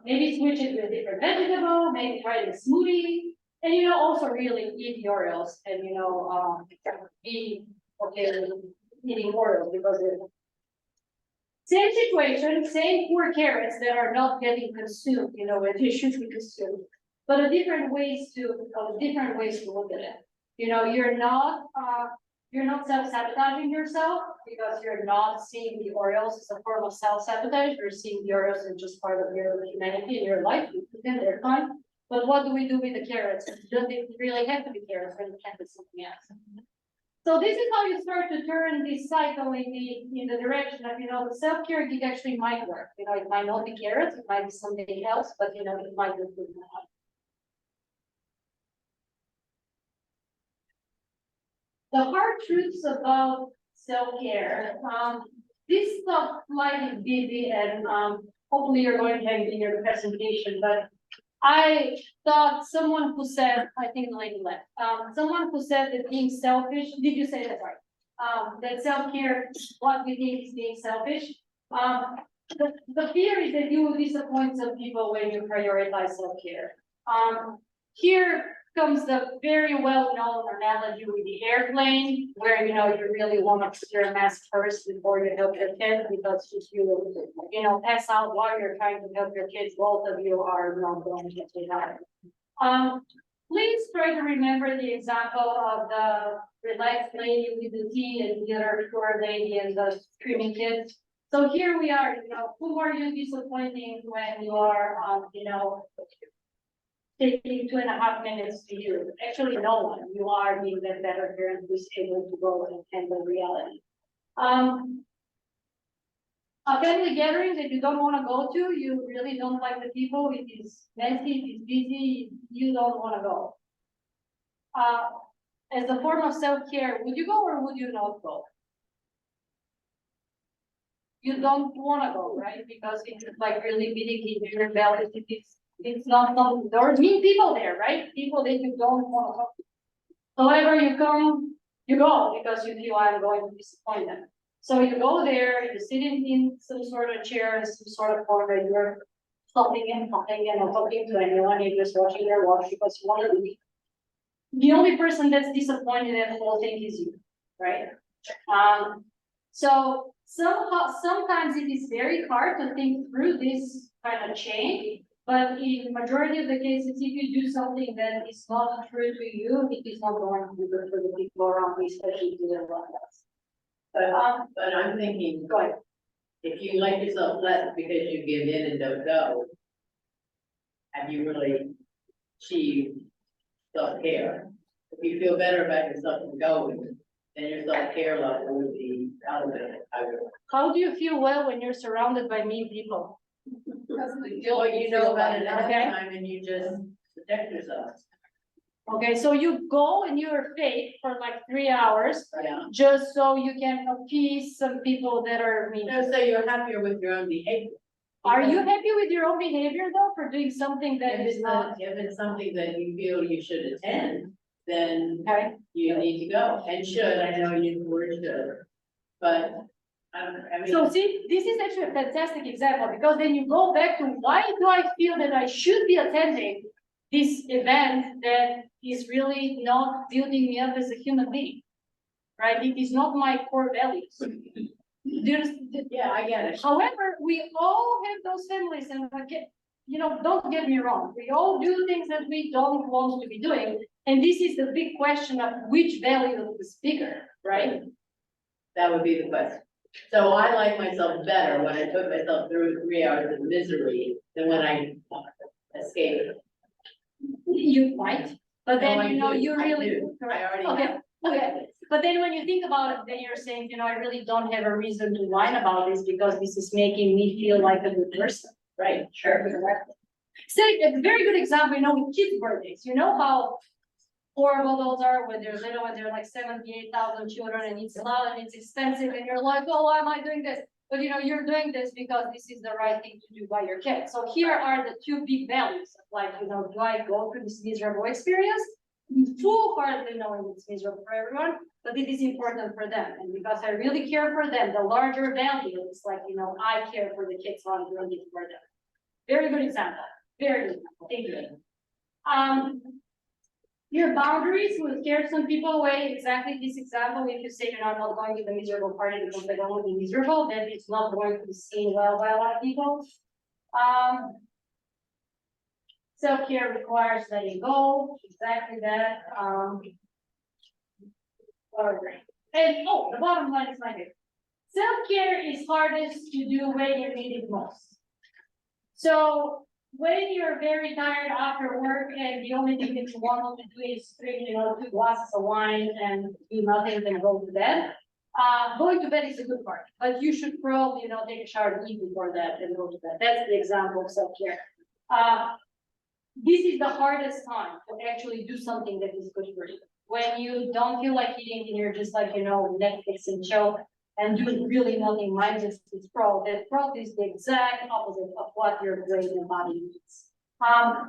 Maybe switch it to a different vegetable, maybe try the smoothie, and also really eat the Oreos and be okay with eating Oreos because same situation, same poor carrots that are not getting consumed, when they should be consumed, but different ways to look at it. You're not self-sabotaging yourself because you're not seeing the Oreos as a form of self-sabotage. You're seeing the Oreos as just part of your humanity in your life. They're fun. But what do we do with the carrots? Does it really have to be carrots when it can be something else? So this is how you start to turn this cycle in the direction of, the self-care gig actually might work. It might not be carrots, it might be something else, but it might be good. The hard truths about self-care. This slide is busy and hopefully you're going to have it in your presentation, but I thought someone who said, I think the lady left, someone who said that being selfish, did you say that right? That self-care, what we think is being selfish. The fear is that you will disappoint some people when you prioritize self-care. Here comes the very well-known analogy with the airplane, where you really want to put your mask first before you help your kids, because if you pass out while you're trying to help your kids, both of you are not going to get out. Please try to remember the example of the relaxed lady with the tea and the other poor lady and the screaming kids. So here we are, who are you disappointing when you are, taking 2.5 minutes to you? Actually, no one. You are being that better parent who's able to go and handle reality. A family gathering that you don't want to go to, you really don't like the people, it is messy, it is busy, you don't want to go. As a form of self-care, would you go or would you not go? You don't want to go, right? Because it's like really beating in your belly. It's not something, there are mean people there, right? People that you don't want to talk to. However, you go because you feel I'm going to disappoint them. So you go there, you sit in some sort of chair, some sort of corner, you're talking and not talking to anyone, you're just watching their watch because you want to leave. The only person that's disappointed in the whole thing is you, right? So sometimes it is very hard to think through this kind of change. But in the majority of the cases, if you do something that is not true to you, it is not going to be good for the people around you, especially to their loved ones. But I'm thinking, if you like yourself less because you give in and don't go, have you really achieved self-care? If you feel better about yourself and going, then your self-care level would be elevated. How do you feel well when you're surrounded by mean people? because of the Or guilt. you know about it ahead Okay. of time and you just protect yourself. Okay, so you go and you're fake for like 3 hours, Yeah. just so you can appease some people that are mean. So you're happier with your own behavior. Are you happy with your own behavior though, for doing something that If is it's not? not, if it's something that you feel you should attend, then Okay, you need to go. And should, I know you use the word should, but I mean. so see, this is actually a fantastic example, because then you go back to why do I feel that I should be attending this event that is really not building me up as a human being? Right, it is not my core values. Do you understand? Yeah, I get it. However, we all have those families and we get, don't get me wrong, we all do things that we don't want to be doing. And this is the big question of which value is bigger, right? That would be the question. So I like myself better when I put myself through 3 hours of misery than when I escape. You might, but No, then I do, you I really. do. I already Okay, have. okay, but then when you think about it, then you're saying, I really don't have a reason to whine about this because this is making me feel like a good person. Right, sure. Say, a very good example, with kids' birthdays, you know how horrible those are when they're little, when they're like 78,000 children and it's loud and it's expensive and you're like, oh, why am I doing this? But you're doing this because this is the right thing to do by your kids. So here are the two big values of like, do I go through this miserable experience? Full-heartedly knowing it's miserable for everyone, but it is important for them. And because I really care for them, the larger value is like, I care for the kids, so I'm doing it for them. Very good example. Very good example. Thank you. Your boundaries will scare some people away. Exactly this example. If you say I'm not going to the miserable party because I don't want to be miserable, then it's not going to be seen well by a lot of people. Self-care requires letting go. Exactly that. Alright. And the bottom line is my favorite. Self-care is hardest to do when you need it most. So when you're very tired after work and the only thing that you want to do is drink, 2 glasses of wine and do nothing, then go to bed. Going to bed is a good part, but you should probably, take a shower, eat before that and go to bed. That's the example of self-care. This is the hardest time to actually do something that is good for you. When you don't feel like eating and you're just like, Netflix and chill and do really nothing, mindless scroll, that probably is the exact opposite of what your brain and body needs.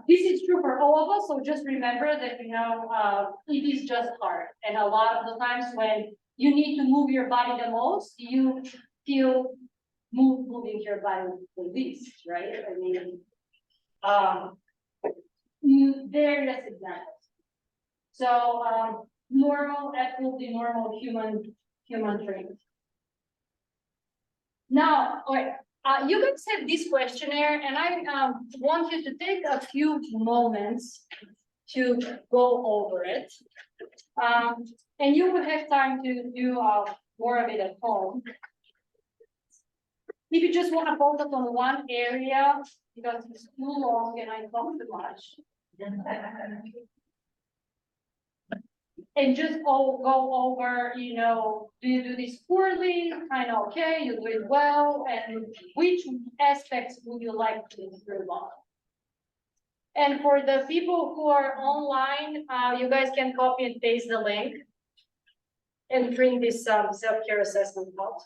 This is true for all of us, so just remember that, it is just hard. And a lot of the times when you need to move your body the most, you feel moving your body the least, right? I mean, various examples. So, normal, absolutely normal human trait. Now, you guys have this questionnaire, and I want you to take a few moments to go over it. And you will have time to do more of it at home. If you just want to focus on one area, because it's too long and I talk too much. And just go over, do you do this poorly, kind of okay, you do it well, and which aspects would you like to improve on? And for the people who are online, you guys can copy and paste the link and print this self-care assessment out.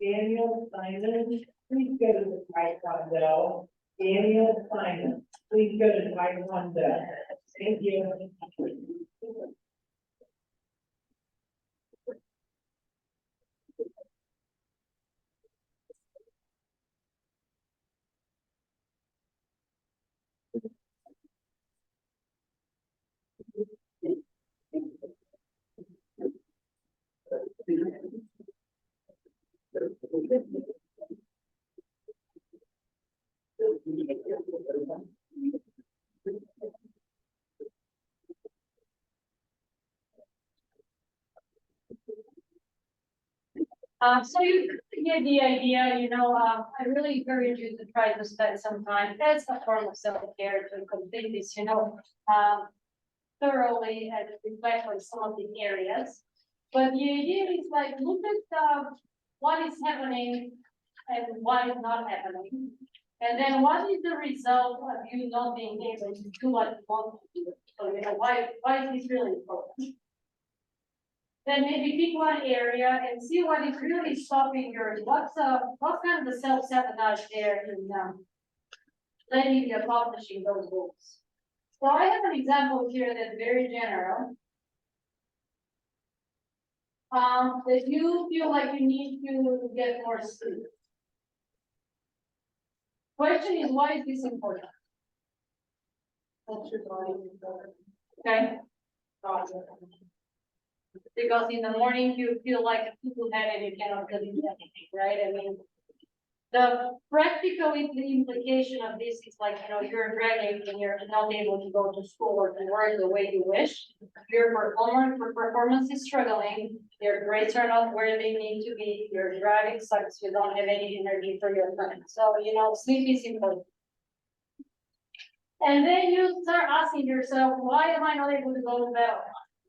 Daniel Simon, please go to the Taekwondo. Daniel Simon, please go to Taekwondo. Thank you. So you get the idea, I really encourage you to try to spend some time as a form of self-care to complete this, thoroughly and reflect on some of the areas. But the idea is like, look at what is happening and what is not happening. And then what is the result of you not being able to do what you want to do? So, why is this really important? Then maybe pick one area and see what is really stopping yours. What's kind of the self-sabotage there in letting you accomplishing those goals? So I have an example here that's very general. That you feel like you need to get more sleep. Question is, why is this important? Okay. Because in the morning you feel like a people head and you cannot do anything, right? I mean, the practical implication of this is like, you're dragging and you're not able to go to school or to work the way you wish. Your performance is struggling. Your grades are not where they need to be. Your driving sucks. You don't have any energy for your friends. So, sleep is important. And then you start asking yourself, why am I not able to go to bed?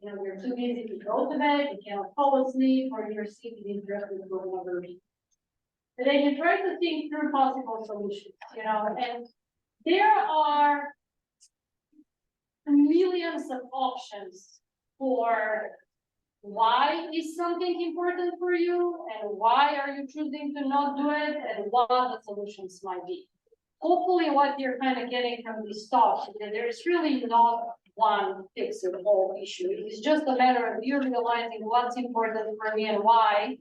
You're too busy to go to bed, you cannot fall asleep, or you're sleeping interrupted for whatever reason. And then you try to think through possible solutions, and there are millions of options for why is something important for you, and why are you choosing to not do it, and what the solutions might be. Hopefully what you're kind of getting from this talk is that there's really not one fix of the whole issue. It's just a matter of you realizing what's important for me and why,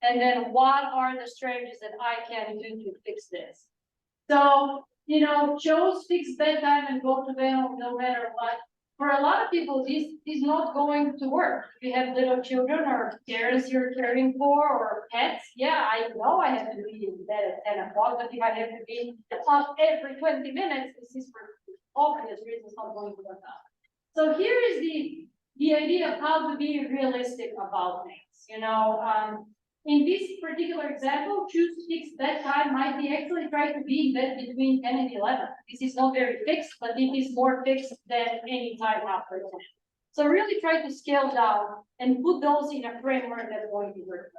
and then what are the strategies that I can do to fix this. So, choose fixed bedtime and go to bed no matter what. For a lot of people, this is not going to work. If you have little children or parents you're caring for or pets, yeah, I know I have to be in bed at 10 o'clock, but if I have to be up every 20 minutes, this is for obvious reasons not going to work out. So here is the idea of how to be realistic about things. In this particular example, choose fixed bedtime might be actually try to be in bed between 10 and 11. This is not very fixed, but it is more fixed than any time after 10. So really try to scale down and put those in a framework that's going to work.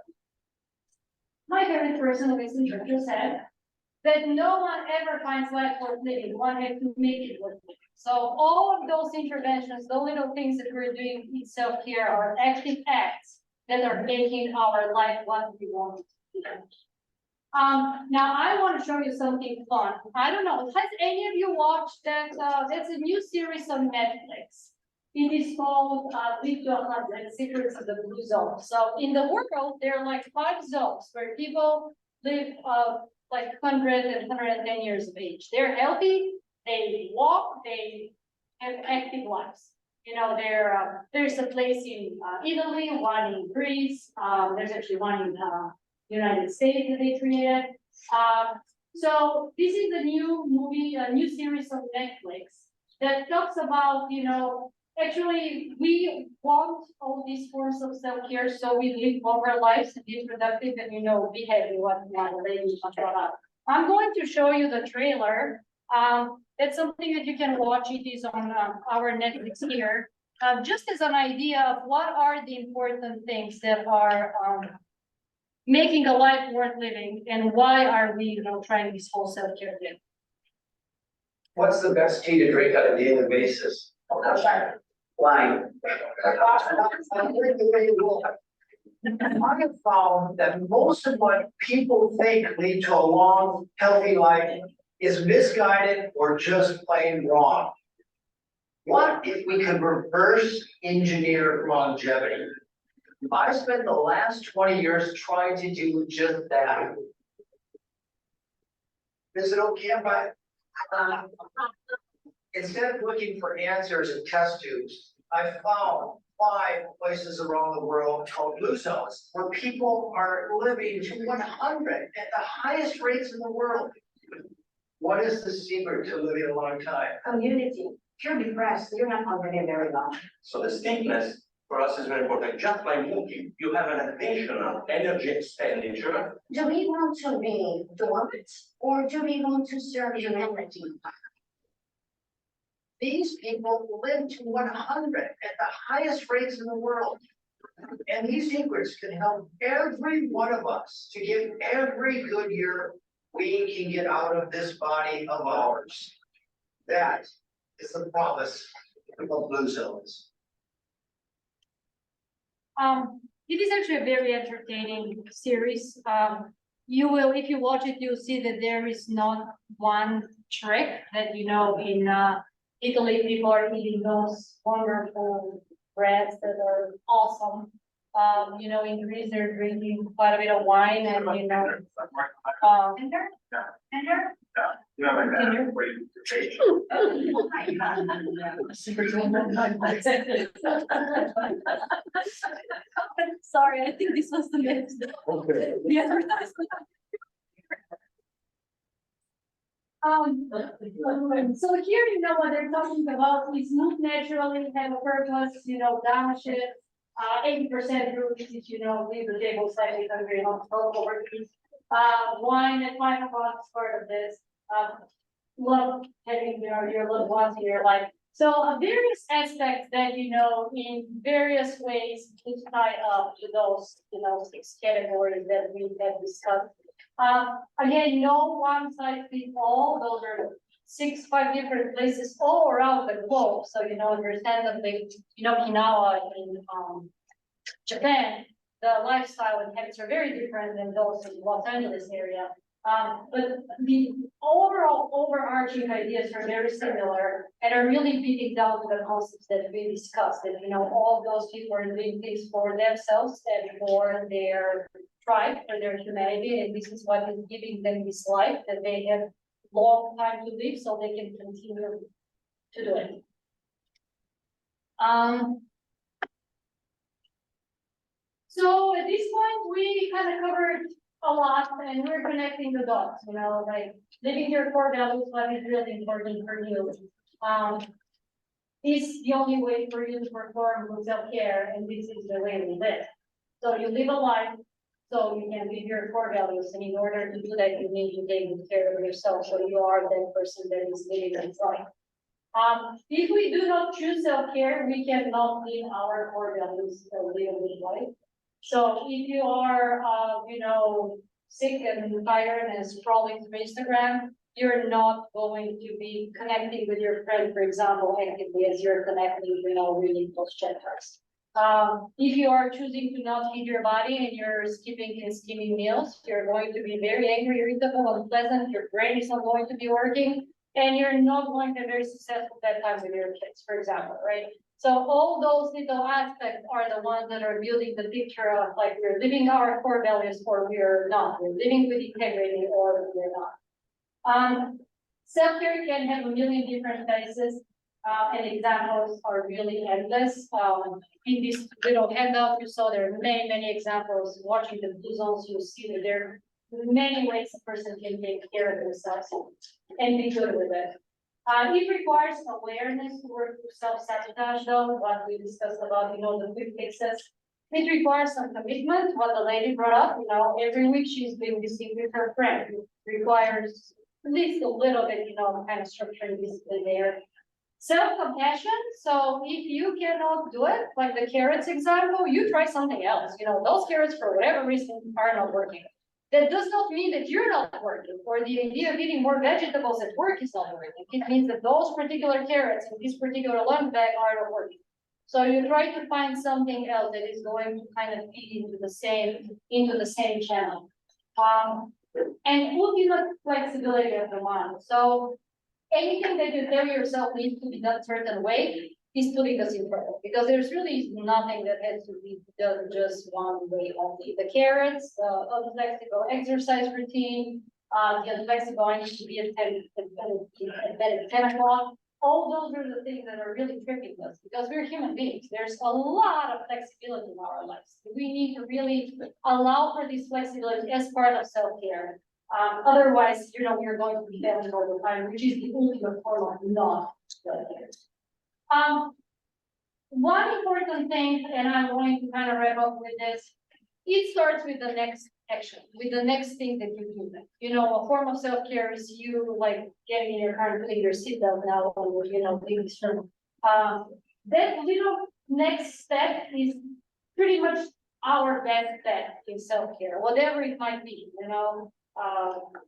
My favorite person, Winston Churchill, said that no one ever finds life worth living. One has to make it worth living. So all of those interventions, the little things that we're doing in self-care are active acts that are making our life what we want. Now I want to show you something fun. I don't know, has any of you watched that, that's a new series on Netflix. It is called, Live to 100, Secrets of the Blue Zone. So in the world, there are like 5 zones where people live, like 100 and 110 years of age. They're healthy, they walk, they have active lives. You know, there's a place in Italy, one in Greece, there's actually one in United States that they created. So this is a new movie, a new series on Netflix that talks about, you know, actually we want all these forms of self-care so we live longer lives and be productive and, you know, be happy what ladies talk about. I'm going to show you the trailer. That's something that you can watch. It is on our Netflix here. Just as an idea of what are the important things that are making a life worth living and why are we, you know, trying this whole self-care thing. What's the best tea to drink on a daily basis? Wine. I have found that most of what people think lead to a long, healthy life is misguided or just plain wrong. What if we could reverse engineer longevity? I spent the last 20 years trying to do just that. Is it okay if instead of looking for answers in test tubes, I found 5 places around the world called blue zones where people are living to 100 at the highest rates in the world. What is the secret to living a long time? Community. If you're depressed, you're not going to live very long. So the stillness for us is very important. Just by moving, you have an additional energy expenditure. Do we want to be dormant or do we want to serve humanity? These people live to 100 at the highest rates in the world. And these secrets can help every one of us to get every good year we can get out of this body of ours. That is the promise of blue zones. It is actually a very entertaining series. You will, if you watch it, you'll see that there is not one trick that, you know, in Italy, people are eating those wonderful breads that are awesome. You know, in Greece, they're drinking quite a bit of wine and, you know, sorry, I think this was the next. Okay. The advertisement. So here, you know, what they're talking about is move naturally, have a purpose, you know, dash it. 80% group is, you know, leave the table slightly hungry, not overeat. Wine at 5 o'clock is part of this. Love having, you know, your loved ones in your life. So various aspects that, you know, in various ways to tie up to those, you know, 6 categories that we have discussed. Again, no one size fits all. Those are 5 different places all around the globe. So, you know, understandably, you know, Okinawa in Japan, the lifestyle and habits are very different than those in Los Angeles area. But the overall overarching ideas are very similar and are really beating down to the concepts that we discussed. That, you know, all those people are doing things for themselves and for their tribe, for their humanity, and this is what is giving them this life that they have long time to live, so they can continue to do it. So at this point, we kind of covered a lot, and we're connecting the dots. You know, like living your core values, what is really important for you. Is the only way for you to perform good self-care, and this is the way we live. So you live a life so you can live your core values, and in order to do that, you need to take good care of yourself, so you are that person that is living that life. If we do not choose self-care, we cannot live our core values or live a good life. So if you are, you know, sick and tired and scrolling through Instagram, you're not going to be connecting with your friend, for example, actively as you're connecting, you know, reading those chapters. If you are choosing to not feed your body and you're skipping and skimming meals, you're going to be very angry, irritable, unpleasant, your brain is not going to be working, and you're not going to have very successful bedtime with your kids, for example, right? So all those little aspects are the ones that are building the picture of like we're living our core values or we're not, we're living with integrity or we're not. Self-care can have a million different faces. And examples are really endless. In this little handout, you saw there are many examples. Watching the blue zones, you'll see that there are many ways a person can take care of themselves and be good with it. It requires awareness to work with self-sabotage, though, what we discussed about, the quick fixes. It requires some commitment, what the lady brought up, every week she's doing this thing with her friend. It requires at least a little bit, kind of structure and discipline there. Self-compassion, so if you cannot do it, like the carrots example, you try something else, those carrots for whatever reason are not working. That does not mean that you're not working, or the idea of eating more vegetables at work is not working. It means that those particular carrots in this particular lunch bag are not working. So you try to find something else that is going to kind of feed into the same channel. And ultimate flexibility of the mind. So anything that you tell yourself needs to be done a certain way is putting us in trouble, because there's really nothing that has to be done just one way only. The carrots, the flexible exercise routine, the flexible I need to be at 10 o'clock. All those are the things that are really tripping us because we're human beings. There's a lot of flexibility in our lives. We need to really allow for this flexibility as part of self-care. Otherwise, we're going to be failing all the time, which is the ultimate form of not self-care. One important thing, and I'm going to kind of wrap up with this, it starts with the next action, with the next thing that you do. A form of self-care is you like getting in your car and putting your seatbelt now, or leaving this room. That little next step is pretty much our best bet in self-care, whatever it might be,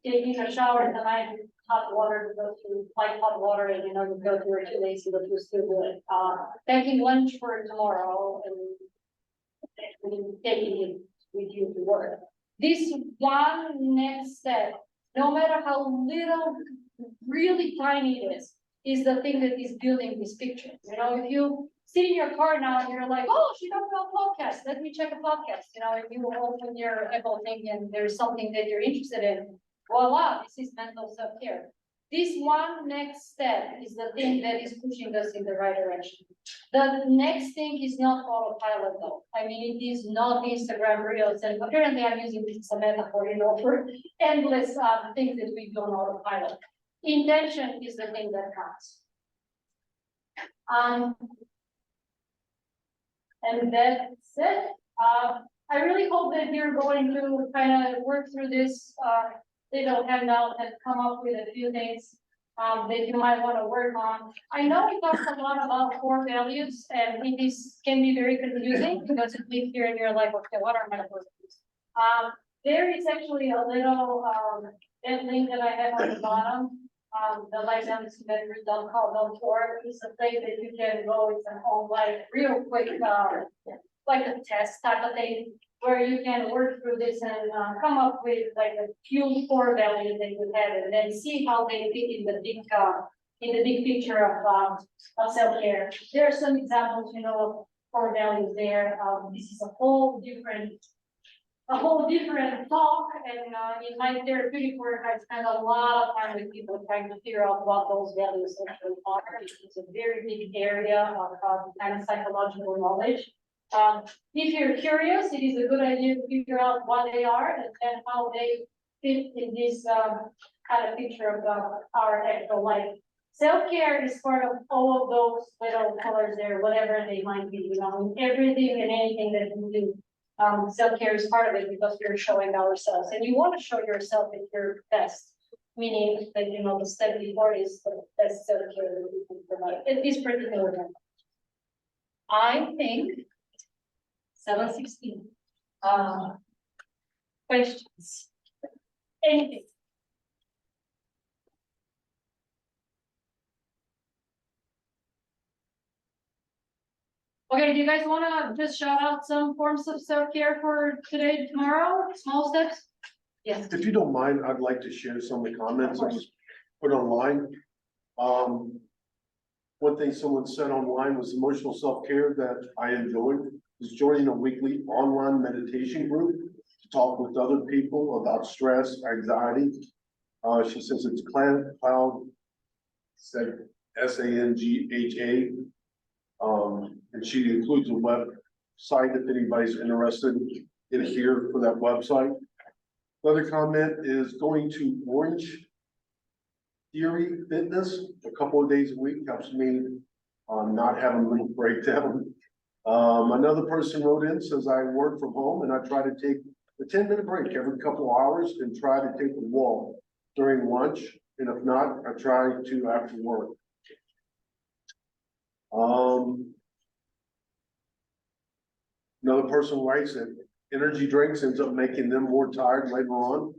taking a shower in the night with hot water, to go to like hot water, and you go to your 2 days, but you still do it. Packing lunch for tomorrow and taking it with you to work. This one next step, no matter how little, really tiny it is the thing that is building this picture. If you sit in your car now and you're like, oh, she talked about podcasts, let me check a podcast. If you open your Apple thing and there's something that you're interested in, voila, this is mental self-care. This one next step is the thing that is pushing us in the right direction. The next thing is not autopilot though. I mean, it is not Instagram Reels, and apparently I'm using this as a metaphor, for endless things that we do on autopilot. Intention is the thing that counts. And that's it. I really hope that you're going to kind of work through this little handout and come up with a few things that you might want to work on. I know we talked a lot about core values, and it can be very confusing because you live here and you're like, okay, what are my core values? There is actually a little link that I have on the bottom. The LISW.org is a place that you can go. It's an online, real quick, like a test type of thing, where you can work through this and come up with like a few core values that you have, and then see how they fit in the big picture of self-care. There are some examples, of core values there. This is a whole different talk, and in my therapeutic work, I spend a lot of time with people trying to figure out what those values actually are. It's a very big area of kind of psychological knowledge. If you're curious, it is a good idea to figure out what they are and then how they fit in this kind of picture of our actual life. Self-care is part of all of those little colors there, whatever they might be, everything and anything that we do. Self-care is part of it because we're showing ourselves, and you want to show yourself at your best, meaning that, the step before is the best self-care that we can provide at this particular moment. I think 7:16. Questions? Anything? Okay, do you guys wanna just shout out some forms of self-care for today, tomorrow, small steps? Yes. If you don't mind, I'd like to share some of the comments that was put online. One thing someone said online was emotional self-care that I enjoyed is joining a weekly online meditation group to talk with other people about stress, anxiety. She says it's Cloud, said SANGHA. And she includes a website if anybody's interested in here for that website. Another comment is going to Orange Theory Fitness a couple of days a week helps me not have a little breakdown. Another person wrote in, says I work from home and I try to take a 10-minute break every couple of hours and try to take a walk during lunch. And if not, I try to after work. Another person writes that energy drinks ends up making them more tired later on.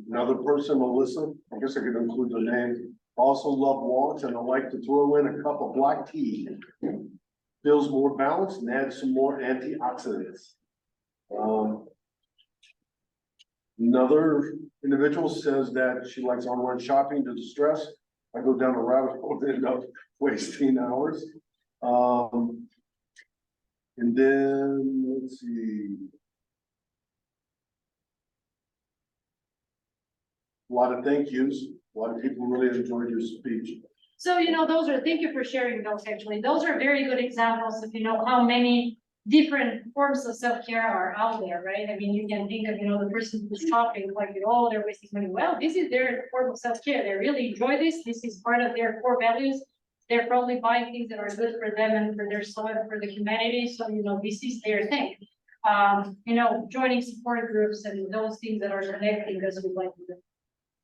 Another person, Melissa, I guess I could include their name, also love walks and I like to throw in a cup of black tea. Feels more balanced and adds some more antioxidants. Another individual says that she likes online shopping to distress. I go down a rabbit hole and end up wasting hours. And then, let's see. A lot of thank yous. A lot of people really enjoyed your speech. So, thank you for sharing those, actually. Those are very good examples of, how many different forms of self-care are out there, right? I mean, you can think of, the person who's shopping, like, they're wasting money. Well, this is their form of self-care. They really enjoy this. This is part of their core values. They're probably buying things that are good for them and for their soul and for the humanity. So, this is their thing. Joining support groups and those things that are connecting us with like the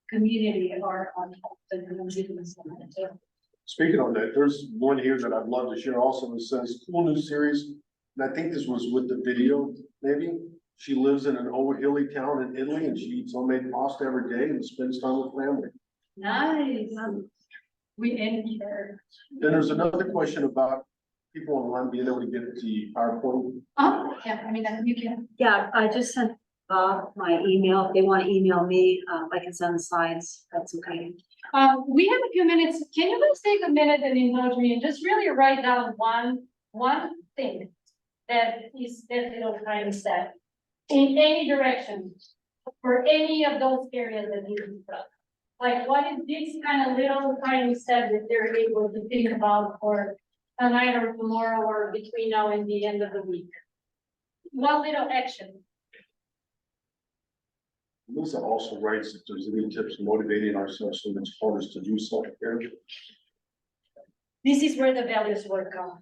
community are on top of the. Speaking on that, there's one here that I'd love to share also. It says cool new series. And I think this was with the video, maybe. She lives in an old hilly town in Italy and she eats homemade pasta every day and spends time with family. Nice. We envy her. Then there's another question about people online being able to get the PowerPoint. Yeah, I mean, you can. Yeah, I just sent my email. If they want to email me, I can send the slides. That's okay. We have a few minutes. Can you guys take a minute and indulge me and just really write down one thing that is that little tiny step in any direction for any of those areas that you discussed. Like, what is this kind of little tiny step that they're able to think about for tonight or tomorrow or between now and the end of the week? One little action. Lisa also writes if there's any tips motivating ourselves so it's hardest to do self-care. This is where the values work comes,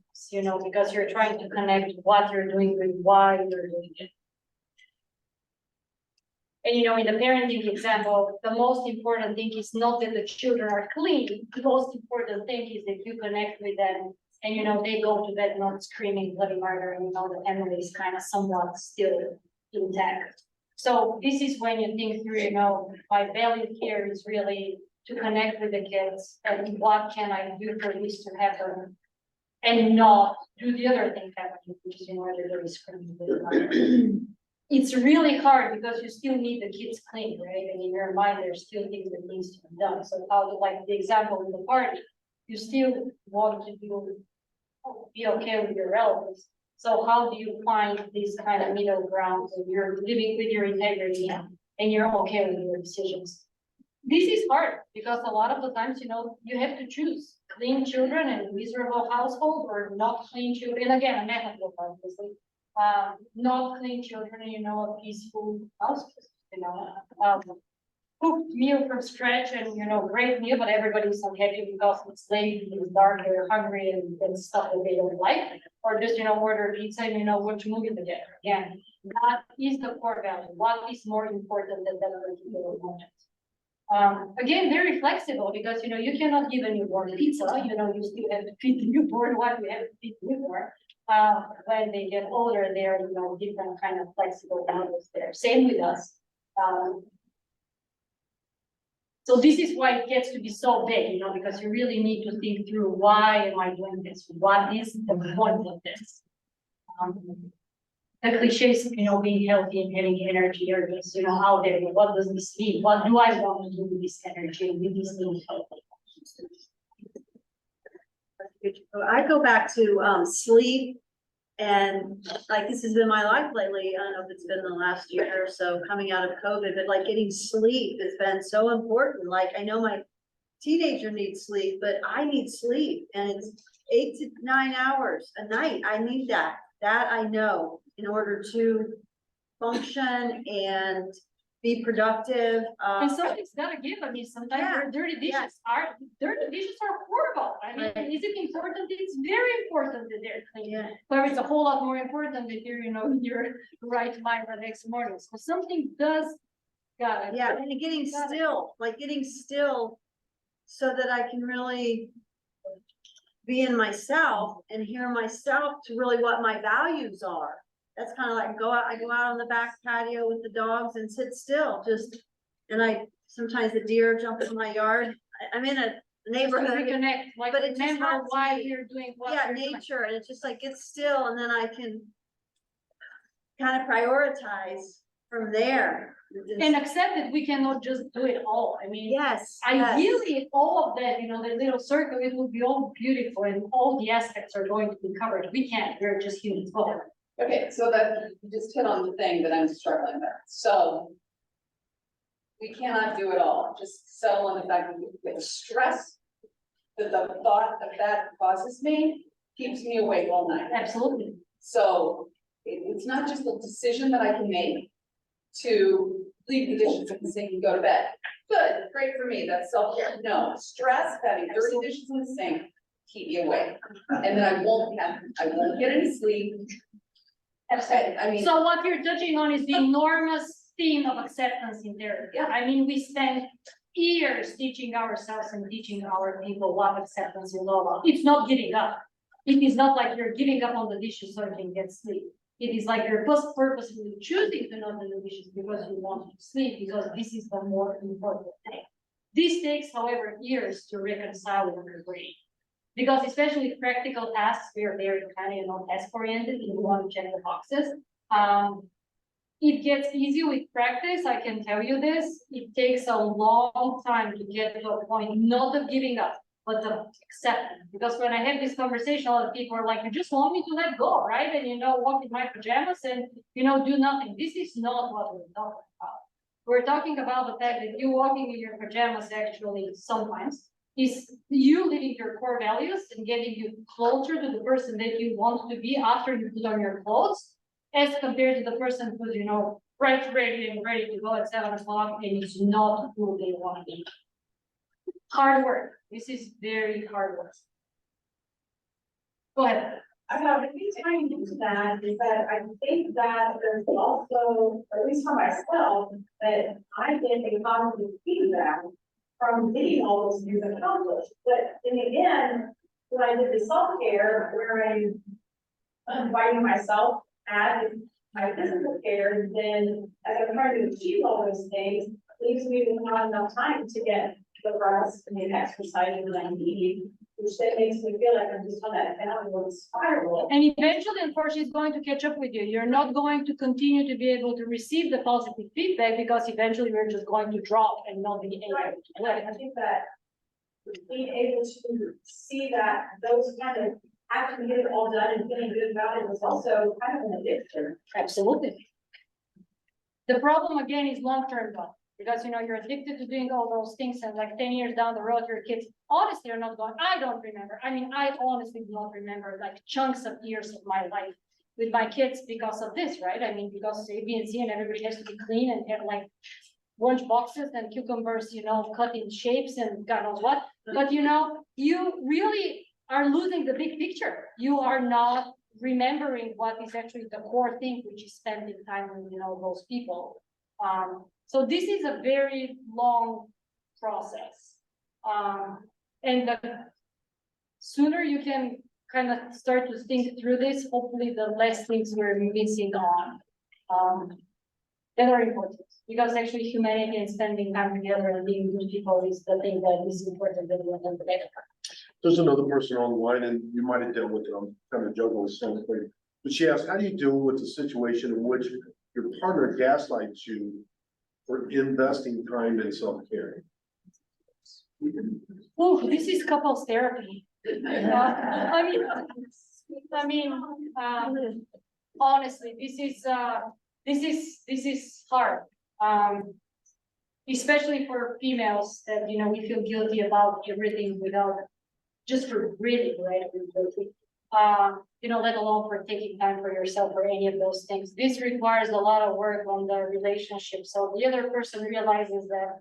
because you're trying to connect what you're doing with why you're doing it. And in the parenting example, the most important thing is not that the children are clean. The most important thing is that you connect with them and they go to bed not screaming bloody murder and the family is kind of somewhat still intact. So this is when you think through, my value here is really to connect with the kids and what can I do for this to happen and not do the other thing happening, which is whether there is screaming. It's really hard because you still need the kids clean, right? And in your mind, there's still things that needs to be done. So like the example in the party, you still want to be okay with your relatives. So how do you find this kind of middle ground when you're living with your integrity and you're okay with your decisions? This is hard because a lot of the times, you have to choose clean children and miserable household or not clean children. And again, a metaphor, obviously. Not clean children, a peaceful house, cooked meal from scratch and, great meal, but everybody's unhappy because it's late, it's dark, they're hungry and stuff that they don't like. Or just, order pizza and, watch a movie together. Again, that is the core value. What is more important than that particular moment? Again, very flexible because, you cannot give a newborn pizza, you still have to feed the newborn what you have to feed the newborn. When they get older, there are, different kind of flexible values there. Same with us. So this is why it gets to be so big, you know, because you really need to think through, why am I doing this? What is the point of this? The cliches, you know, being healthy and having energy are just, you know, out there. What does this mean? What do I want to do with this energy and with this new healthy? I go back to sleep, and like this has been my life lately. I don't know if it's been the last year or so coming out of COVID, but like getting sleep has been so important. Like I know my teenager needs sleep, but I need sleep, and it's 8 to 9 hours a night. I need that. That I know in order to function and be productive. And something's gotta give. I mean, sometimes Yeah, dirty dishes yeah. are horrible. I mean, Right. is it important? It's very important that they're clean. Yeah. But it's a whole lot more important that you're, you know, in your right mind the next morning. So something does gotta. Yeah, and getting still, like getting still so that I can really be in myself and hear myself to really what my values are. That's kind of like I go out on the back patio with the dogs and sit still, and sometimes the deer jump in my yard. I'm in a neighborhood. Reconnect, like but it just remember helps why me. you're doing what Yeah, you're doing. nature, and it's just like get still, and then I can kind of prioritize from there. And accept that we cannot just do it all. I mean, Yes. ideally, if all of that, you know, the little circle, it would be all beautiful and all the aspects are going to be covered. We can't, we're just humans. Go ahead. Okay, so that you just hit on the thing that I'm struggling with, so. We cannot do it all, just settle on the fact that the stress. That the thought of that causes me, keeps me awake all night. Absolutely. So it's not just a decision that I can make. To leave the dishes in the sink and go to bed. Good, great for me, that's self-care. No, stress, having dirty dishes in the sink, keep me awake. And then I won't get any sleep. I mean. So what you're touching on is the enormous theme of acceptance in therapy. Yeah. I mean, we spend years teaching ourselves and teaching our people what acceptance is all about. It's not giving up. It is not like you're giving up on the dishes so you can get sleep. It is like you're purposefully choosing to not do the dishes because you want to sleep, because this is the more important thing. This takes, however, years to reconcile in your brain. Because especially practical tasks, we are very kind of, you know, task oriented, and we want to check the boxes. It gets easy with practice, I can tell you this. It takes a long time to get to a point, not of giving up, but of acceptance. Because when I have this conversation, a lot of people are like, you just want me to let go, right? And, you know, walk in my pajamas and, you know, do nothing. This is not what we're talking about. We're talking about the fact that you walking in your pajamas actually sometimes is you living your core values and getting you closer to the person that you want to be after you put on your clothes, as compared to the person who's, you know, ready to go at 7 o'clock and is not who they want to be. Hard work. This is very hard work. Go ahead. The key tying into that is that I think that there's also, at least for myself, that I get a positive feedback from getting all those things accomplished. But in the end, when I did the self-care, where I'm inviting myself at my physical care, then as I'm trying to achieve all those things, leaves me with not enough time to get the rest and the exercise that I need, which then makes me feel like I'm just on that downward spiral. And eventually, unfortunately, it's going to catch up with you. You're not going to continue to be able to receive the positive feedback because eventually we're just going to drop and not be able to do it. I think that being able to see that those kind of after we get it all done and feeling good about it was also kind of an addiction. Absolutely. The problem again is long-term though, because you know, you're addicted to doing all those things and like 10 years down the road, your kids honestly are not going, I don't remember. I mean, I honestly do not remember like chunks of years of my life with my kids because of this, right? I mean, because A, B, and C and everybody has to be clean and have like lunch boxes and cucumbers, you know, cut in shapes and God knows what. But you know, you really are losing the big picture. You are not remembering what is actually the core thing, which is spending time with, you know, those people. So this is a very long process. And the sooner you can kind of start to think through this, hopefully the less things we're missing on. that are important, because actually humanity and spending time together and being with people is the thing that is important that we have to make. There's another person online and you might have dealt with it, I'm kind of juggling something. But she asked, how do you deal with the situation in which your partner gaslights you for investing time in self-care? Oh, this is couples therapy. Honestly, this is hard. Especially for females that, you know, we feel guilty about everything without, just for really, right? You know, let alone for taking time for yourself or any of those things. This requires a lot of work on the relationship. So the other person realizes that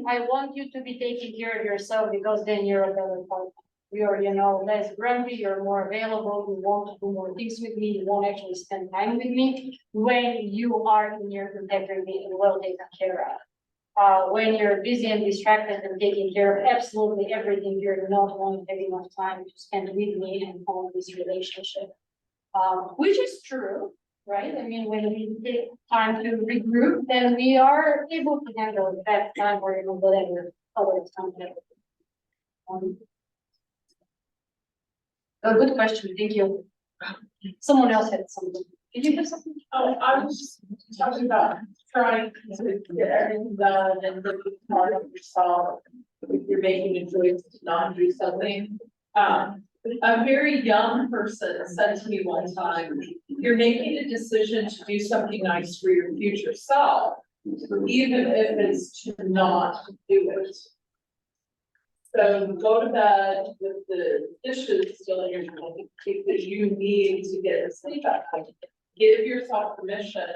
I want you to be taking care of yourself because then you're a better partner. You're, you know, less grumpy, you're more available, you want to do more things with me, you won't actually spend time with me when you are in your protecting me and well taken care of. When you're busy and distracted and taking care of absolutely everything, you're not going to have enough time to spend with me and on this relationship. Which is true, right? I mean, when we take time to regroup, then we are able to handle that time or even whatever other time. A good question, thank you. Someone else had something. Did you have something? Oh, I was just talking about trying to get everything done and looking hard on yourself. If you're making a choice to not do something. A very young person said to me one time, you're making a decision to do something nice for your future self, even if it's to not do it. So go to bed with the dishes still in your sink because you need to get to sleep at night. Give yourself permission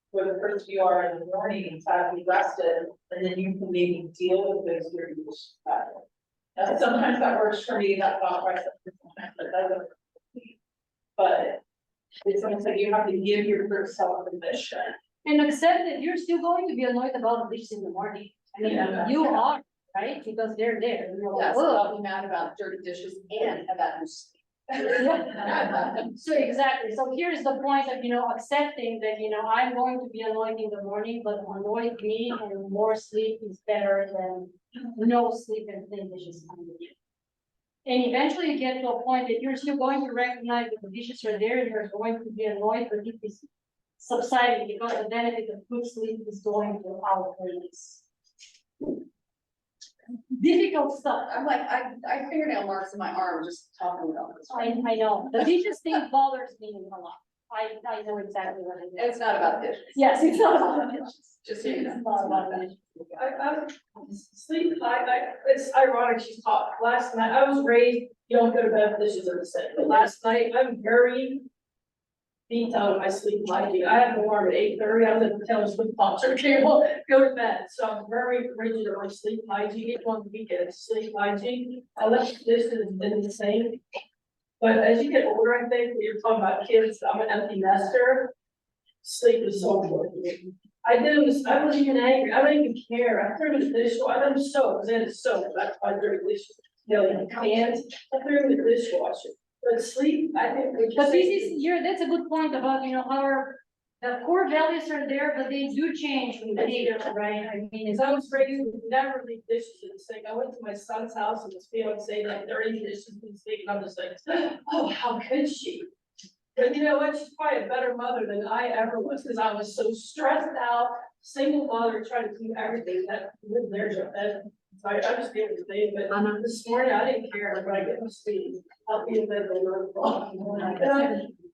for the person you are in the morning to have you rested, and then you can maybe deal with those years. Now, sometimes that works for me, that's not right. Sometimes it doesn't. But it's almost like you have to give your first self permission. And accept that you're still going to be annoyed about the dishes in the morning. I mean, you are, right? Because they're there. And you're like, Yes, "Whoa." I'll be mad about dirty dishes and about your sleep. So exactly, so here's the point of, you know, accepting that, you know, I'm going to be annoyed in the morning, but annoyed me and more sleep is better than no sleep and clean dishes. And eventually you get to a point that you're still going to recognize that the dishes are there and you're going to be annoyed, but it is subsiding because the benefit of good sleep is going to outweigh this. Difficult stuff. I'm like, I fingernail marks in my arm just talking about this. I know, the dishes thing bothers me a lot. I know exactly what it is. It's not about dishes. Yes, it's not about the dishes. Just so you know. It's not about the dishes. Sleep, it's ironic she's talked, last night, I was raised, you don't go to bed with dishes in the sink, but last night, I'm very beat out of my sleep hygiene. I have an alarm at 8:30, I was at the Taylor Swift concert table, go to bed, so I'm very rigid on my sleep hygiene, each one weekend, sleep hygiene. I left the dishes in the sink. But as you get older, I think, when you're talking about kids, I'm an empty nester, sleep is so important. I wasn't even angry, I don't even care, I threw in the dishwasher, I don't soap, because then it's soap, that's why they're dishes. You know, like cans, I threw in the dishwasher, but sleep, I think. But this is, that's a good point about, you know, the core values are there, but they do change with the age, right? I mean, As I was raised, we never leave dishes in the sink. I went to my son's house and his fiance like dirty dishes in the sink, and I'm just like, oh, how could she? But you know what? She's probably a better mother than I ever was, because I was so stressed out, single mother, trying to do everything that lived there. So I understand what you're saying, but this morning I didn't care when I get to sleep. I'll be in bed by 9 o'clock.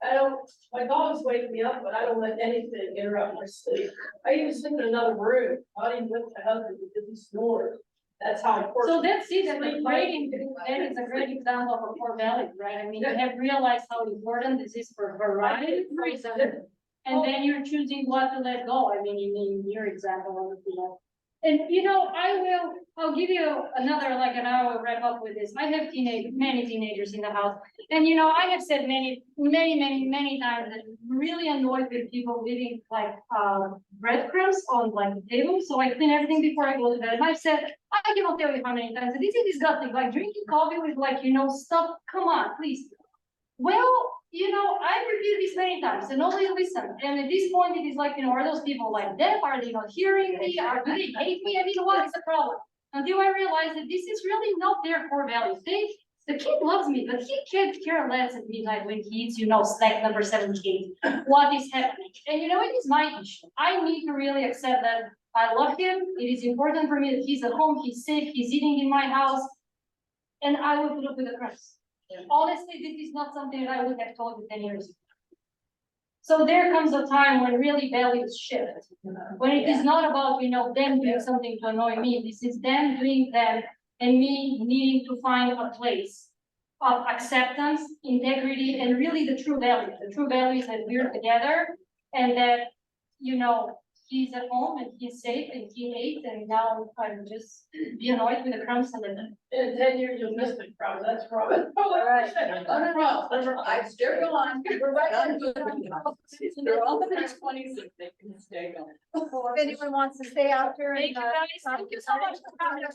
I don't, my dogs wake me up, but I don't let anything interrupt my sleep. I even sleep in another room, I didn't lift my husband because he snores. That's how important. so that's it, and the grading, that is a great example of a core value, right? I mean, you have realized how important this is for variety of reasons. And then you're choosing what to let go. I mean, in your example, you know. And you know, I'll give you another, like an hour wrap up with this. I have many teenagers in the house. And you know, I have said many times that I'm really annoyed with people leaving like breadcrumbs on like the table. So I clean everything before I go to bed. And I've said, I cannot tell you how many times, this is disgusting, like drinking coffee with like, you know, stuff, come on, please. Well, I've reviewed this many times and nobody listen. And at this point, it is like, are those people like deaf? Are they not hearing me? Do they hate me? I mean, what is the problem? Until I realized that this is really not their core values. The kid loves me, but he can't care less at midnight when he eats, snack number 78. What is happening? And it is my issue. I need to really accept that I love him. It is important for me that he's at home, he's safe, he's eating in my house. And I will put up with the crumbs. Honestly, this is not something that I would have told you 10 years ago. So there comes a time when really values shift. When it is not about, them doing something to annoy me, this is them doing them and me needing to find a place of acceptance, integrity, and really the true values. The true values that we're together and that, he's at home and he's safe and he ate and now I'm just be annoyed with the crumbs and then. In 10 years, you'll miss me, probably, that's probably. Right. No, I still go on. We're right on good. They're all in their 20s if they can stay going. If anyone wants to stay after. Thank you guys, thank you so much for coming.